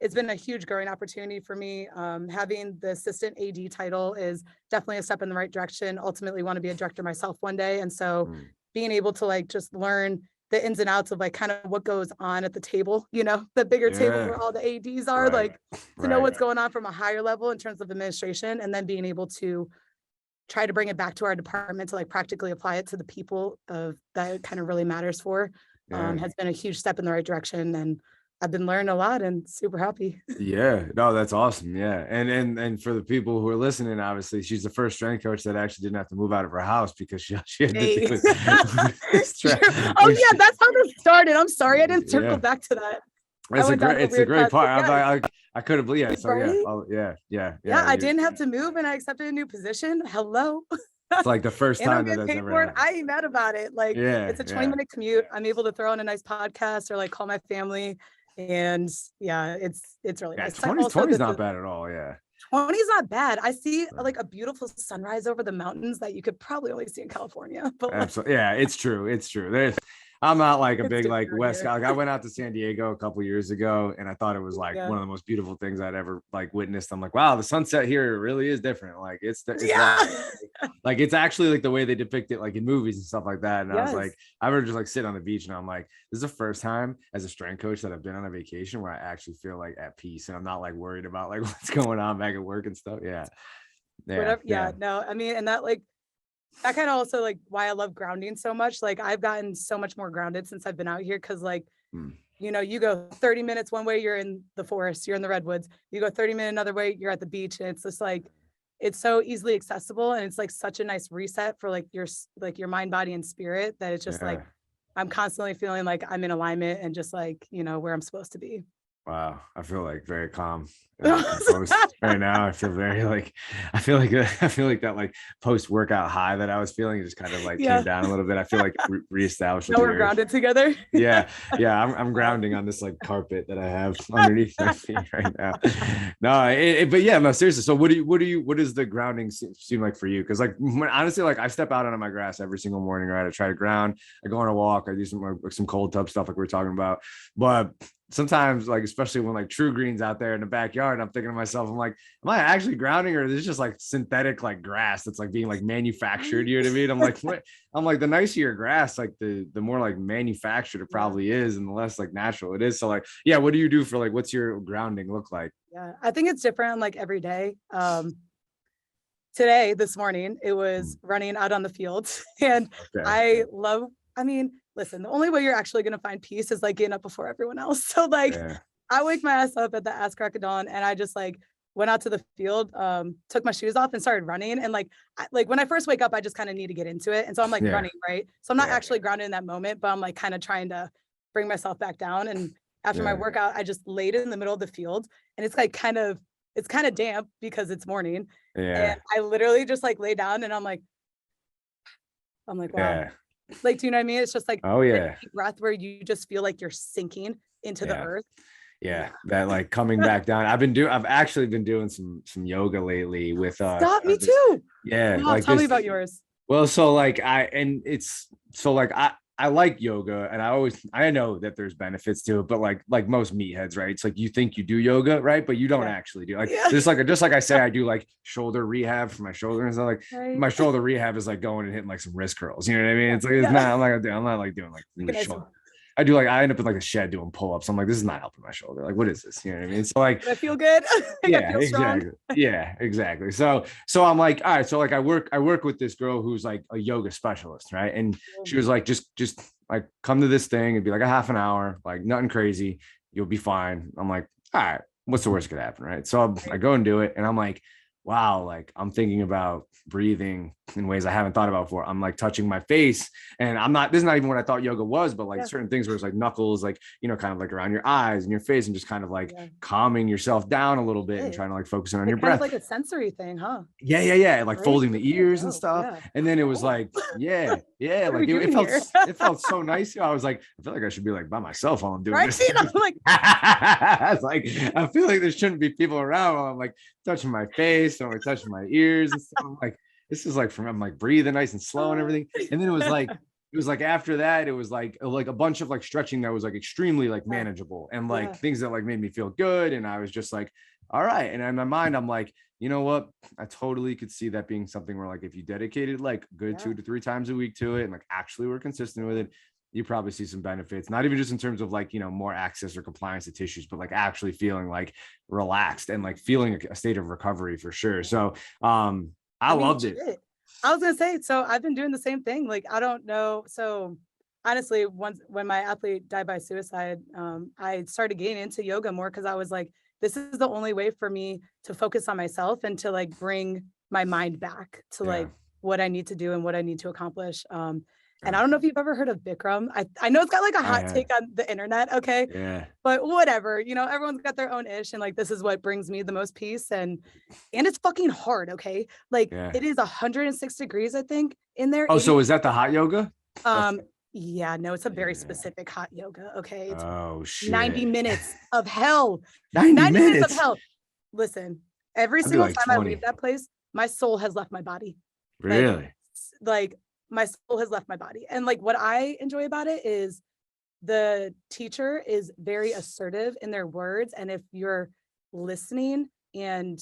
It's been a huge growing opportunity for me. Having the assistant AD title is definitely a step in the right direction. Ultimately want to be a director myself one day. And so being able to like just learn the ins and outs of like kind of what goes on at the table, the bigger table where all the ADs are, like to know what's going on from a higher level in terms of administration, and then being able to try to bring it back to our department to like practically apply it to the people that it kind of really matters for, has been a huge step in the right direction. And I've been learning a lot and super happy. Yeah, no, that's awesome. Yeah. And for the people who are listening, obviously she's the first strength coach that actually didn't have to move out of her house because she had to do with that's how this started. I'm sorry I didn't circle back to that. It's a great part. I couldn't believe it. So I didn't have to move, and I accepted a new position. Hello. It's like the first time that that's ever happened. I ain't mad about it. Like, it's a 20-minute commute. I'm able to throw in a nice podcast or like call my family, and it's really nice. 20's not bad at all. 20 is not bad. I see like a beautiful sunrise over the mountains that you could probably only see in California. But absolutely, it's true. I'm not like a big like West Coast. Like, I went out to San Diego a couple years ago, and I thought it was like one of the most beautiful things I'd ever like witnessed. I'm like, wow, the sunset here really is different. Like it's like it's actually like the way they depict it like in movies and stuff like that. And I was like, I would just like sit on the beach, and I'm like, this is the first time as a strength coach that I've been on a vacation where I actually feel like at peace, and I'm not like worried about like what's going on back at work and stuff. No, I mean, and that kind of also like why I love grounding so much. Like I've gotten so much more grounded since I've been out here. Cause like, you go 30 minutes one way, you're in the forest, you're in the redwoods, you go 30 minutes another way, you're at the beach. And it's just like, it's so easily accessible. And it's like such a nice reset for like your mind, body, and spirit that it's just like, I'm constantly feeling like I'm in alignment and just like, where I'm supposed to be. Wow, I feel like very calm right now. I feel like that like post-workout high that I was feeling just kind of like came down a little bit. I feel like reestablished. Now we're grounded together. I'm grounding on this like carpet that I have underneath my feet right now. No, seriously. So what does the grounding seem like for you? Because like honestly, like I step out onto my grass every single morning, right? I try to ground. I go on a walk. I do some cold tub stuff like we were talking about, but sometimes like especially when like True Green's out there in the backyard, I'm thinking to myself, I'm like, am I actually grounding, or is this just like synthetic like grass that's like being like manufactured? You know what I mean? I'm like, what? I'm like, the nicer your grass, like the more like manufactured it probably is, and the less like natural it is. So like, what do you do for like, what's your grounding look like? I think it's different like every day. This morning it was running out on the fields, and listen, the only way you're actually going to find peace is like getting up before everyone else. So like I wake my ass up at the ass crack of dawn, and I just like went out to the field, took my shoes off and started running. And like when I first wake up, I just kind of need to get into it. And so I'm like running, right? So I'm not actually grounded in that moment, but I'm like kind of trying to bring myself back down. And after my workout, I just laid in the middle of the field, and it's like it's kind of damp because it's morning. Yeah. And I literally just like lay down and I'm like, wow. Yeah. Like, do you know what I mean? It's just like Oh yeah. deep breath where you just feel like you're sinking into the earth. Yeah, that like coming back down. I've actually been doing some yoga lately with Stop, me too. Yeah, Oh, like tell me about yours. Well, so like I like yoga, and I know that there's benefits to it, but like most meatheads, right? It's like you think you do yoga, right? But you don't actually do. Like just like I say, I do like shoulder rehab for my shoulder and stuff. Like my shoulder rehab is like going and hitting like some wrist curls. You know what I mean? It's like it's not. I'm not like doing like shoulder. I end up in like a shed doing pull-ups. I'm like, this is not helping my shoulder. Like, what is this? You know what I mean? So like, I feel good. Yeah, exactly. Yeah, exactly. So I'm like, all right. So like, I work with this girl who's like a yoga specialist, right? And she was like, just like come to this thing. It'd be like a half an hour, like nothing crazy. You'll be fine. I'm like, all right. What's the worst could happen, right? So I go and do it, and I'm like, wow, like I'm thinking about breathing in ways I haven't thought about before. I'm like touching my face, and this is not even what I thought yoga was, but like certain things where it's like knuckles, like, kind of like around your eyes and your face, and just kind of like calming yourself down a little bit and trying to like focus on your breath. Like a sensory thing, huh? Yeah. Like folding the ears and stuff. And then it was like, like it felt so nice. I was like, I feel like I should be like by myself while I'm doing this. I'm like, I was like, I feel like there shouldn't be people around while I'm like touching my face or touching my ears and stuff. I'm like, this is like I'm like breathing nice and slow and everything. And then it was like after that, it was like a bunch of like stretching that was like extremely like manageable and like things that like made me feel good. And I was just like, all right. And in my mind, I'm like, you know what? I totally could see that being something where like if you dedicated like good 2 to 3 times a week to it and like actually were consistent with it, you probably see some benefits, not even just in terms of like, more access or compliance to tissues, but like actually feeling like relaxed and like feeling a state of recovery for sure. So I loved it. I was gonna say, so I've been doing the same thing. Like, I don't know. So honestly, when my athlete died by suicide, I started getting into yoga more because I was like, this is the only way for me to focus on myself and to like bring my mind back to like what I need to do and what I need to accomplish. And I don't know if you've ever heard of Bikram. I know it's got like a hot take on the internet. Okay. Yeah. But whatever, everyone's got their own ish. And like, this is what brings me the most peace. And it's fucking hard. Okay. Like it is 106 degrees, I think, in there. Oh, so is that the hot yoga? Yeah, no, it's a very specific hot yoga. Okay. It's shit. 90 minutes of hell. 90 minutes of hell. Listen, every single time I leave that place, my soul has left my body. Really? Like my soul has left my body. And like what I enjoy about it is the teacher is very assertive in their words. And if you're listening and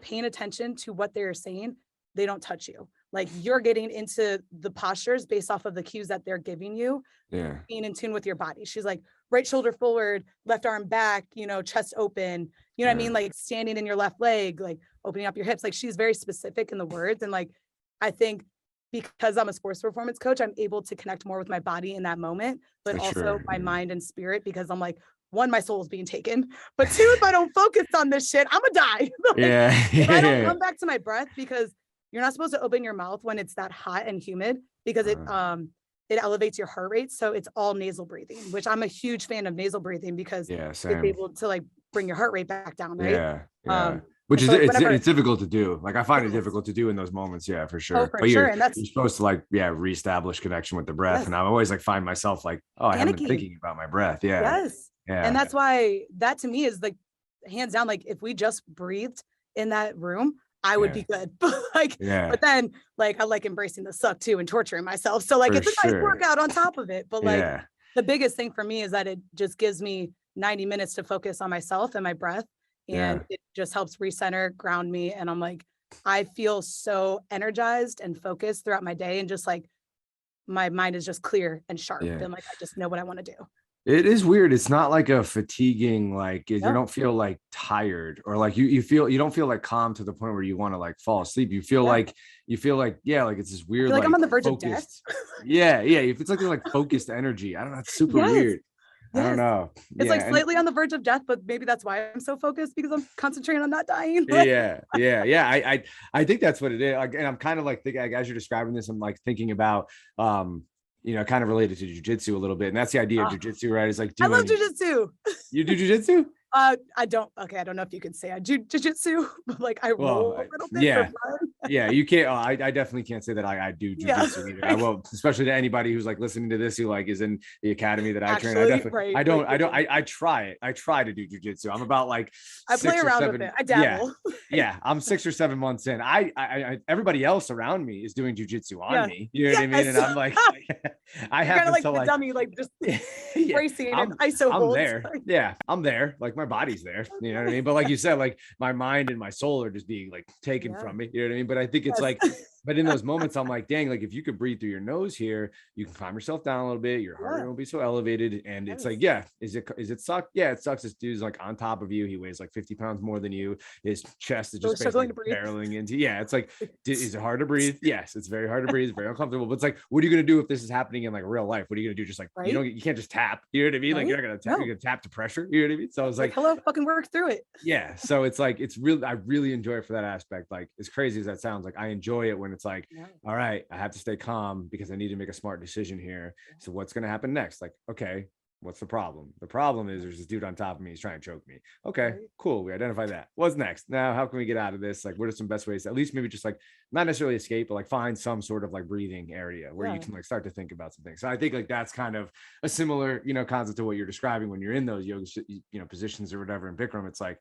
paying attention to what they're saying, they don't touch you. Like you're getting into the postures based off of the cues that they're giving you. Yeah. Being in tune with your body. She's like right shoulder forward, left arm back, chest open, what I mean? Like standing in your left leg, like opening up your hips. Like she's very specific in the words. And like, I think because I'm a sports performance coach, I'm able to connect more with my body in that moment, but also my mind and spirit, because I'm like, one, my soul is being taken, but two, if I don't focus on this shit, I'm gonna die. If I don't come back to my breath, because you're not supposed to open your mouth when it's that hot and humid, because it elevates your heart rate. So it's all nasal breathing, which I'm a huge fan of nasal breathing because it's able to like bring your heart rate back down, right? Which is it's difficult to do. Like I find it difficult to do in those moments. Yeah, for sure. For sure. And you're supposed to like, reestablish connection with the breath. And I always like find myself like, I haven't been thinking about my breath. Yeah. And that's why that to me is like hands down, like if we just breathed in that room, I would be good. But then like I like embracing the suck too and torturing myself. So like it's a nice workout on top of it. But like the biggest thing for me is that it just gives me 90 minutes to focus on myself and my breath. And it just helps recenter, ground me. And I'm like, I feel so energized and focused throughout my day. And just like, my mind is just clear and sharp. And like, I just know what I want to do. It is weird. It's not like a fatiguing, like you don't feel like tired or like you don't feel like calm to the point where you want to like fall asleep. You feel like like it's this weird, like I'm on the verge of death. If it's like focused energy. I don't know. It's super weird. I don't know. It's like slightly on the verge of death, but maybe that's why I'm so focused, because I'm concentrating on not dying. I think that's what it is. Like, and I'm kind of like thinking, like, as you're describing this, I'm like thinking about kind of related to jujitsu a little bit. And that's the idea of jujitsu, right? It's like I love jujitsu. You do jujitsu? I don't know if you could say I do jujitsu, but like I roll a little bit for fun. Yeah, you can't. I definitely can't say that I do jujitsu either. I won't, especially to anybody who's like listening to this who like is in the academy that I train. I definitely, I try it. I try to do jujitsu. I'm about like I play around with it. I dabble. Yeah, I'm 6 or 7 months in. I everybody else around me is doing jujitsu on me. You know what I mean? And I'm like, I have like the dummy, like just bracing and ISO holds. I'm there. Yeah, I'm there. Like my body's there. You know what I mean? But like you said, like my mind and my soul are just being like taken from me. You know what I mean? But I think it's like, but in those moments, I'm like, dang, like if you could breathe through your nose here, you can calm yourself down a little bit. Your heart rate won't be so elevated. And it's like, is it suck? Yeah, it sucks. This dude's like on top of you. He weighs like 50 pounds more than you. His chest is just basically barreling into. Yeah, it's like, is it hard to breathe? Yes, it's very hard to breathe. It's very uncomfortable. But it's like, what are you gonna do if this is happening in like real life? What are you gonna do? Just like you can't just tap. You know what I mean? Like you're not gonna tap. You're gonna tap to pressure. You know what I mean? So it's like hello, fucking work through it. Yeah. So it's like I really enjoy it for that aspect. Like as crazy as that sounds, like I enjoy it when it's like, all right, I have to stay calm because I need to make a smart decision here. So what's gonna happen next? Like, okay, what's the problem? The problem is there's this dude on top of me. He's trying to choke me. Okay, cool. We identify that. What's next? Now, how can we get out of this? Like, what are some best ways to at least maybe just like not necessarily escape, but like find some sort of like breathing area where you can like start to think about some things. So I think like that's kind of a similar, concept to what you're describing when you're in those yoga, positions or whatever in Bikram. It's like,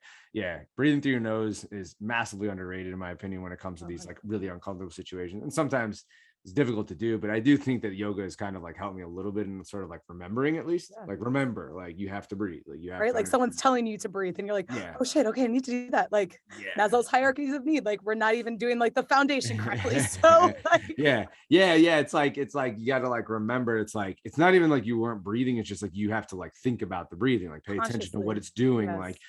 breathing through your nose is massively underrated in my opinion when it comes to these like really uncomfortable situations. And sometimes it's difficult to do, but I do think that yoga has kind of like helped me a little bit in sort of like remembering, at least like remember, like you have to breathe, like you have like someone's telling you to breathe and you're like, oh shit, okay, I need to do that. Like Maslow's hierarchies of need, like we're not even doing like the foundation correctly. So like, it's like you got to like remember, it's like it's not even like you weren't breathing, it's just like you have to like think about the breathing, like pay attention to what it's doing. Like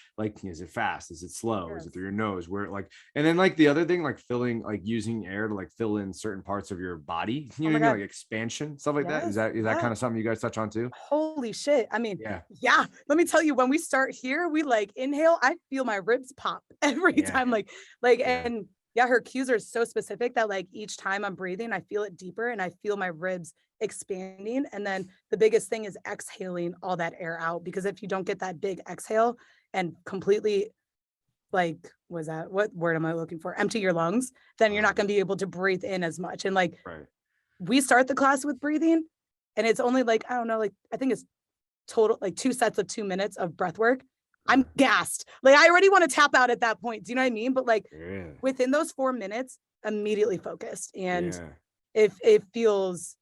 is it fast, is it slow, is it through your nose, where like, and then like the other thing, like filling, like using air to like fill in certain parts of your body, like expansion, stuff like that. Is that kind of something you guys touch on too? Holy shit. I mean, let me tell you, when we start here, we like inhale, I feel my ribs pop every time, and her cues are so specific that like each time I'm breathing, I feel it deeper and I feel my ribs expanding. And then the biggest thing is exhaling all that air out, because if you don't get that big exhale and completely like, what word am I looking for? Empty your lungs, then you're not going to be able to breathe in as much. And like, we start the class with breathing and it's only like, I don't know, like, I think it's total, like 2 sets of 2 minutes of breath work. I'm gassed. Like I already want to tap out at that point. Do you know what I mean? But like within those 4 minutes, immediately focused. And if it feels,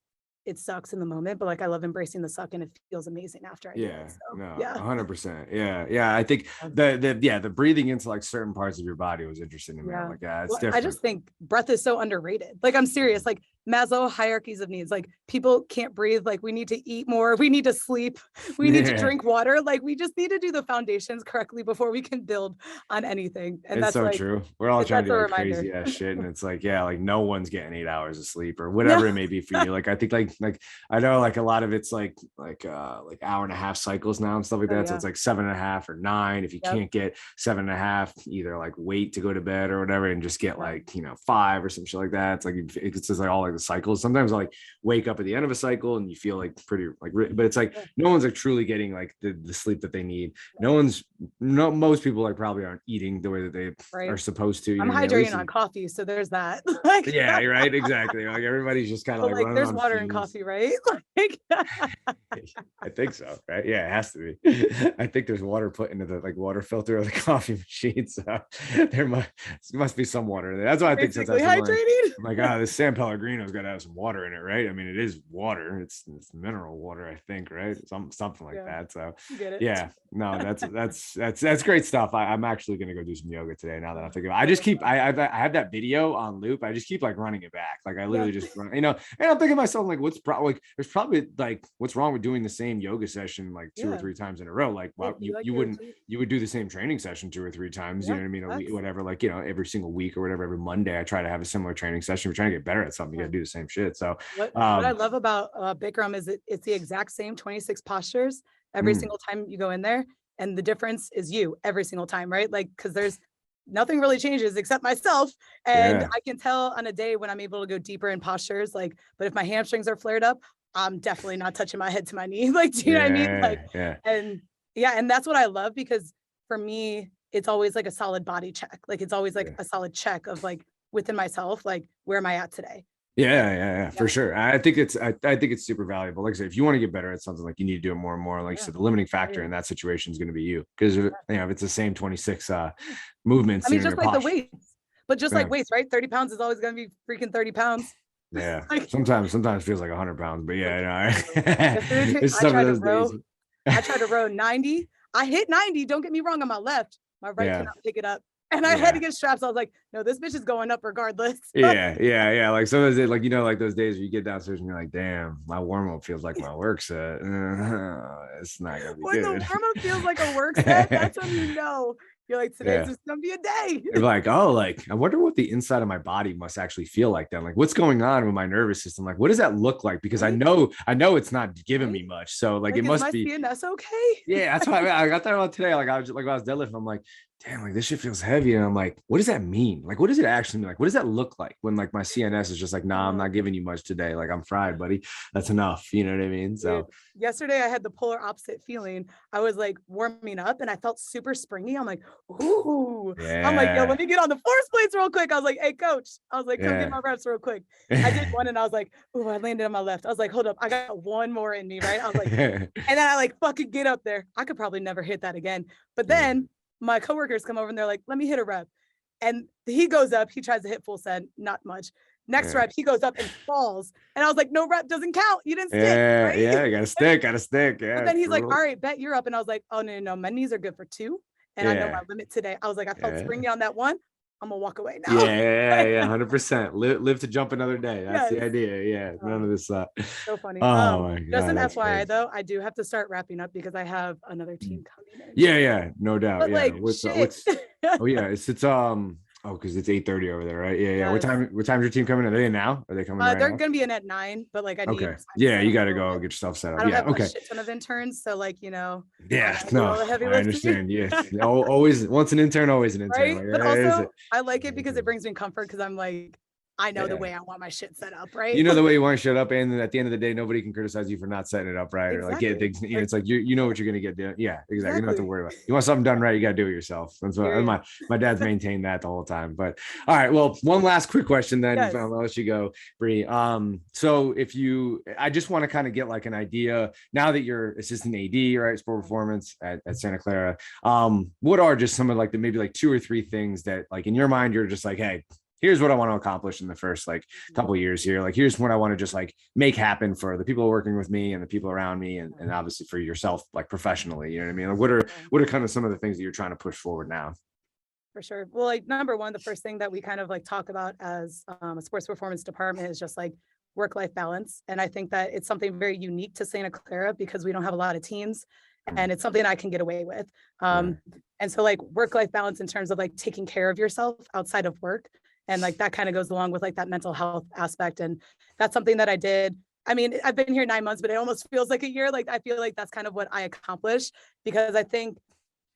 it sucks in the moment, but like I love embracing the suck and it feels amazing after I do it. So, 100%. Yeah. I think the breathing into like certain parts of your body was interesting to me. Like, it's different. I just think breath is so underrated. Like I'm serious, like Maslow hierarchies of needs, like people can't breathe, like we need to eat more, we need to sleep, we need to drink water, like we just need to do the foundations correctly before we can build on anything. And that's so like, true. We're all trying to do like crazy ass shit, and it's like like no one's getting 8 hours of sleep or whatever it may be for you. Like I think like I know like a lot of it's like hour and a half cycles now and stuff like that. So it's like 7.5 or 9. If you can't get 7.5, either like wait to go to bed or whatever and just get like 5 or some shit like that. It's like it's just like all like the cycles. Sometimes I like wake up at the end of a cycle and you feel like pretty like, but it's like no one's like truly getting like the sleep that they need. Most people like probably aren't eating the way that they are supposed to. I'm hydrating on coffee, so there's that. Like, you're right, exactly. Like everybody's just kind of like there's water in coffee, right? Like I think so, right? Yeah, it has to be. I think there's water put into the like water filter of the coffee machine, so there must be some water in there. That's why I think basically hydrating. I'm like, this San Pellegrino's got to have some water in it, right? I mean, it is water. It's mineral water, I think, right? Something like that. So no, that's great stuff. I'm actually gonna go do some yoga today. Now that I'm thinking about it. I just keep I have that video on loop. I just keep like running it back. Like I literally just run, and I'm thinking to myself like, there's probably like what's wrong with doing the same yoga session like 2 or 3 times in a row? Like you would do the same training session 2 or 3 times. You know what I mean? A week, whatever. Like every single week or whatever. Every Monday, I try to have a similar training session. We're trying to get better at something. You got to do the same shit. So what I love about Bikram is it's the exact same 26 postures every single time you go in there, and the difference is you every single time, right? Like because there's nothing really changes except myself, and I can tell on a day when I'm able to go deeper in postures. Like, but if my hamstrings are flared up, I'm definitely not touching my head to my knee. Like, do you know what I mean? Like, and yeah, and that's what I love, because for me, it's always like a solid body check. Like, it's always like a solid check of like within myself, like, where am I at today? Yeah, for sure. I think it's super valuable. Like I said, if you want to get better at something, like you need to do it more and more. Like you said, the limiting factor in that situation is going to be you, because if it's the same 26 movements. I mean, just like the weights, but just like weights, right? 30 pounds is always going to be freaking 30 pounds. Yeah. Sometimes feels like 100 pounds, but yeah, it's some of those days. I tried to row 90. I hit 90. Don't get me wrong, on my left. My right cannot pick it up. And I had to get straps. I was like, no, this bitch is going up regardless. Yeah. Like some of those, like, like those days where you get downstairs and you're like, damn, my warm-up feels like my work set. It's not gonna be when good. The warm-up feels like a work set, that's when you know. You're like, today's just gonna be a day. You're like, oh, like, I wonder what the inside of my body must actually feel like then. Like, what's going on with my nervous system? Like, what does that look like? Because I know it's not giving me much. So like it must be. That's okay. Yeah, that's why I got that about today. Like I was deadlifting. I'm like, damn, like this shit feels heavy. And I'm like, what does that mean? Like, what does it actually mean? Like, what does that look like when like my CNS is just like, nah, I'm not giving you much today. Like, I'm fried, buddy. That's enough. You know what I mean? So yesterday I had the polar opposite feeling. I was like warming up and I felt super springy. I'm like, ooh. I'm like, yo, let me get on the force plates real quick. I was like, hey, coach. I was like, come get my reps real quick. I did one and I was like, ooh, I landed on my left. I was like, hold up, I got one more in me, right? I was like, and then I like fucking get up there. I could probably never hit that again. But then my coworkers come over and they're like, let me hit a rep. And he goes up, he tries to hit full set, not much. Next rep, he goes up and falls. And I was like, no, rep doesn't count. You didn't stick. Right? You gotta stick. Yeah. But then he's like, all right, bet you're up. And I was like, oh, no, my knees are good for 2. And I know my limit today. I was like, I felt springy on that one. I'm gonna walk away now. Yeah, 100%. Live to jump another day. That's the idea. Yeah, none of this. So funny. Oh my God, just an FYI though, I do have to start wrapping up because I have another team coming in. Yeah, no doubt. But like, what's it's because it's 8:30 over there, right? Yeah. What time's your team coming in? Are they in now? Are they coming? They're gonna be in at 9, but like I need. Okay. Yeah, you got to go get yourself set up. I don't have a shit ton of interns, so like Yeah, no, I understand. Yeah, always once an intern, always an intern. Right? Like, but also, I like it because it brings me comfort because I'm like, I know the way I want my shit set up, right? You know the way you want to shut up, and then at the end of the day, nobody can criticize you for not setting it up right, or like get things. It's like you know what you're gonna get done. Yeah, exactly. You don't have to worry about it. You want something done right, you gotta do it yourself. That's what my dad's maintained that the whole time. But all right, well, one last quick question, then I'll let you go, Bree. So I just want to kind of get like an idea now that you're assistant AD, right, sport performance at Santa Clara. What are just some of like the maybe like 2 or 3 things that like in your mind you're just like, hey, here's what I want to accomplish in the first like couple of years here. Like, here's what I want to just like make happen for the people working with me and the people around me, and obviously for yourself, like professionally, you know what I mean? Like, what are kind of some of the things that you're trying to push forward now? For sure. Well, like number one, the first thing that we kind of like talk about as a sports performance department is just like work-life balance. And I think that it's something very unique to Santa Clara because we don't have a lot of teams, and it's something I can get away with. And so like work-life balance in terms of like taking care of yourself outside of work. And like that kind of goes along with like that mental health aspect. And that's something that I did. I mean, I've been here 9 months, but it almost feels like a year. Like, I feel like that's kind of what I accomplished, because I think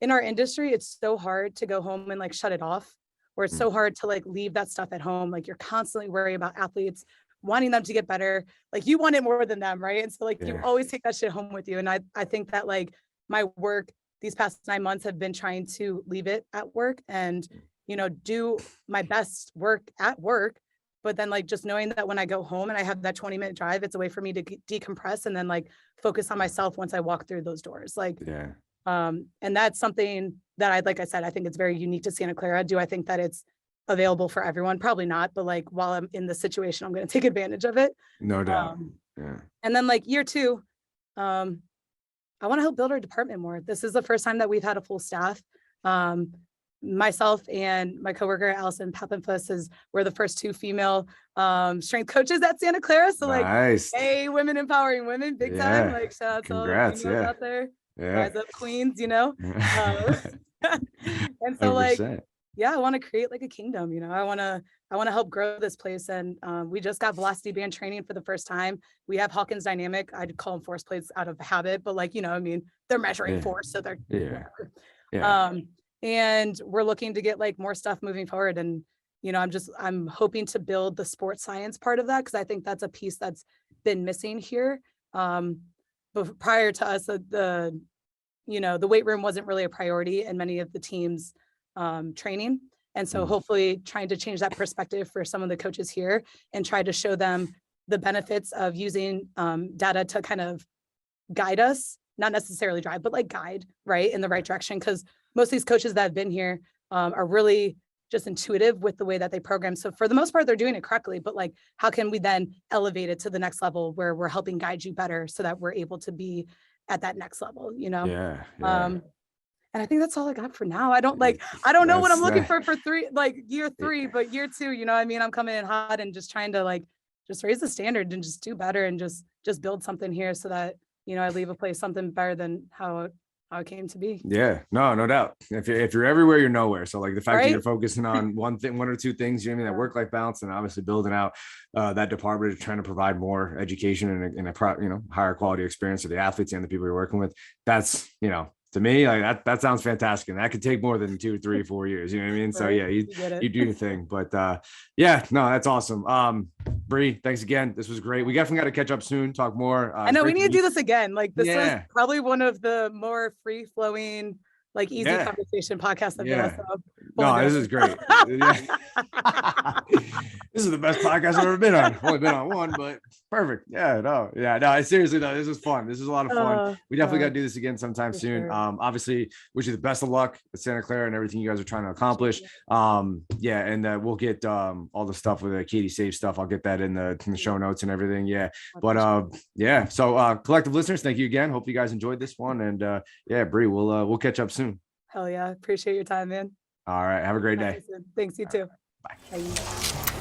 in our industry, it's so hard to go home and like shut it off, or it's so hard to like leave that stuff at home. Like, you're constantly worried about athletes, wanting them to get better. Like, you want it more than them, right? And so like you always take that shit home with you. And I think that like my work these past 9 months have been trying to leave it at work and do my best work at work, but then like just knowing that when I go home and I have that 20-minute drive, it's a way for me to decompress and then like focus on myself once I walk through those doors. Like, and that's something that like I said, I think it's very unique to Santa Clara. Do I think that it's available for everyone? Probably not, but like while I'm in the situation, I'm going to take advantage of it. No doubt. And then like year 2, I want to help build our department more. This is the first time that we've had a full staff. Myself and my coworker Allison Pappenfuss we're the first 2 female strength coaches at Santa Clara. So like, hey, women empowering women, big time. Like, shout out to all the females out there. Rise up, queens. And so 100%. Like, I want to create like a kingdom. I want to help grow this place. And we just got velocity band training for the first time. We have Hawkins Dynamic. I'd call them force plates out of habit, but like, they're measuring force, so they're and we're looking to get like more stuff moving forward. And, I'm hoping to build the sports science part of that, because I think that's a piece that's been missing here. But prior to us, the weight room wasn't really a priority in many of the teams' training. And so hopefully trying to change that perspective for some of the coaches here and try to show them the benefits of using data to kind of guide us, not necessarily drive, but like guide, right, in the right direction. Because most of these coaches that have been here are really just intuitive with the way that they program. So for the most part, they're doing it correctly, but like, how can we then elevate it to the next level where we're helping guide you better so that we're able to be at that next level, Yeah. And I think that's all I got for now. I don't know what I'm looking for year 3, but year 2, I'm coming in hot and just trying to just raise the standard and just do better and just build something here so that, I leave a place something better than how it came to be. Yeah, no doubt. If you're everywhere, you're nowhere. So like the fact that you're focusing on one or two things, that work-life balance, and obviously building out that department, trying to provide more education and a higher quality experience for the athletes and the people you're working with. That's, to me, like that sounds fantastic. And that could take more than 2, 3, 4 years. You know what I mean? So yeah, you do your thing. But that's awesome. Bree, thanks again. This was great. We definitely got to catch up soon, talk more. I know we need to do this again. Like this was probably one of the more free flowing, easy conversation podcasts I've been on. So no, this is great. This is the best podcast I've ever been on. I've only been on one, but perfect. No, seriously though, this is fun. This is a lot of fun. We definitely got to do this again sometime soon. Sure. Obviously wish you the best of luck at Santa Clara and everything you guys are trying to accomplish. And we'll get all the stuff with the Katie Save stuff. I'll get that in the show notes and everything. So collective listeners, thank you again. Hope you guys enjoyed this one. And Bree, we'll catch up soon. Hell yeah. Appreciate your time, man. All right. Have a great day. Thanks. You too. Bye. Bye.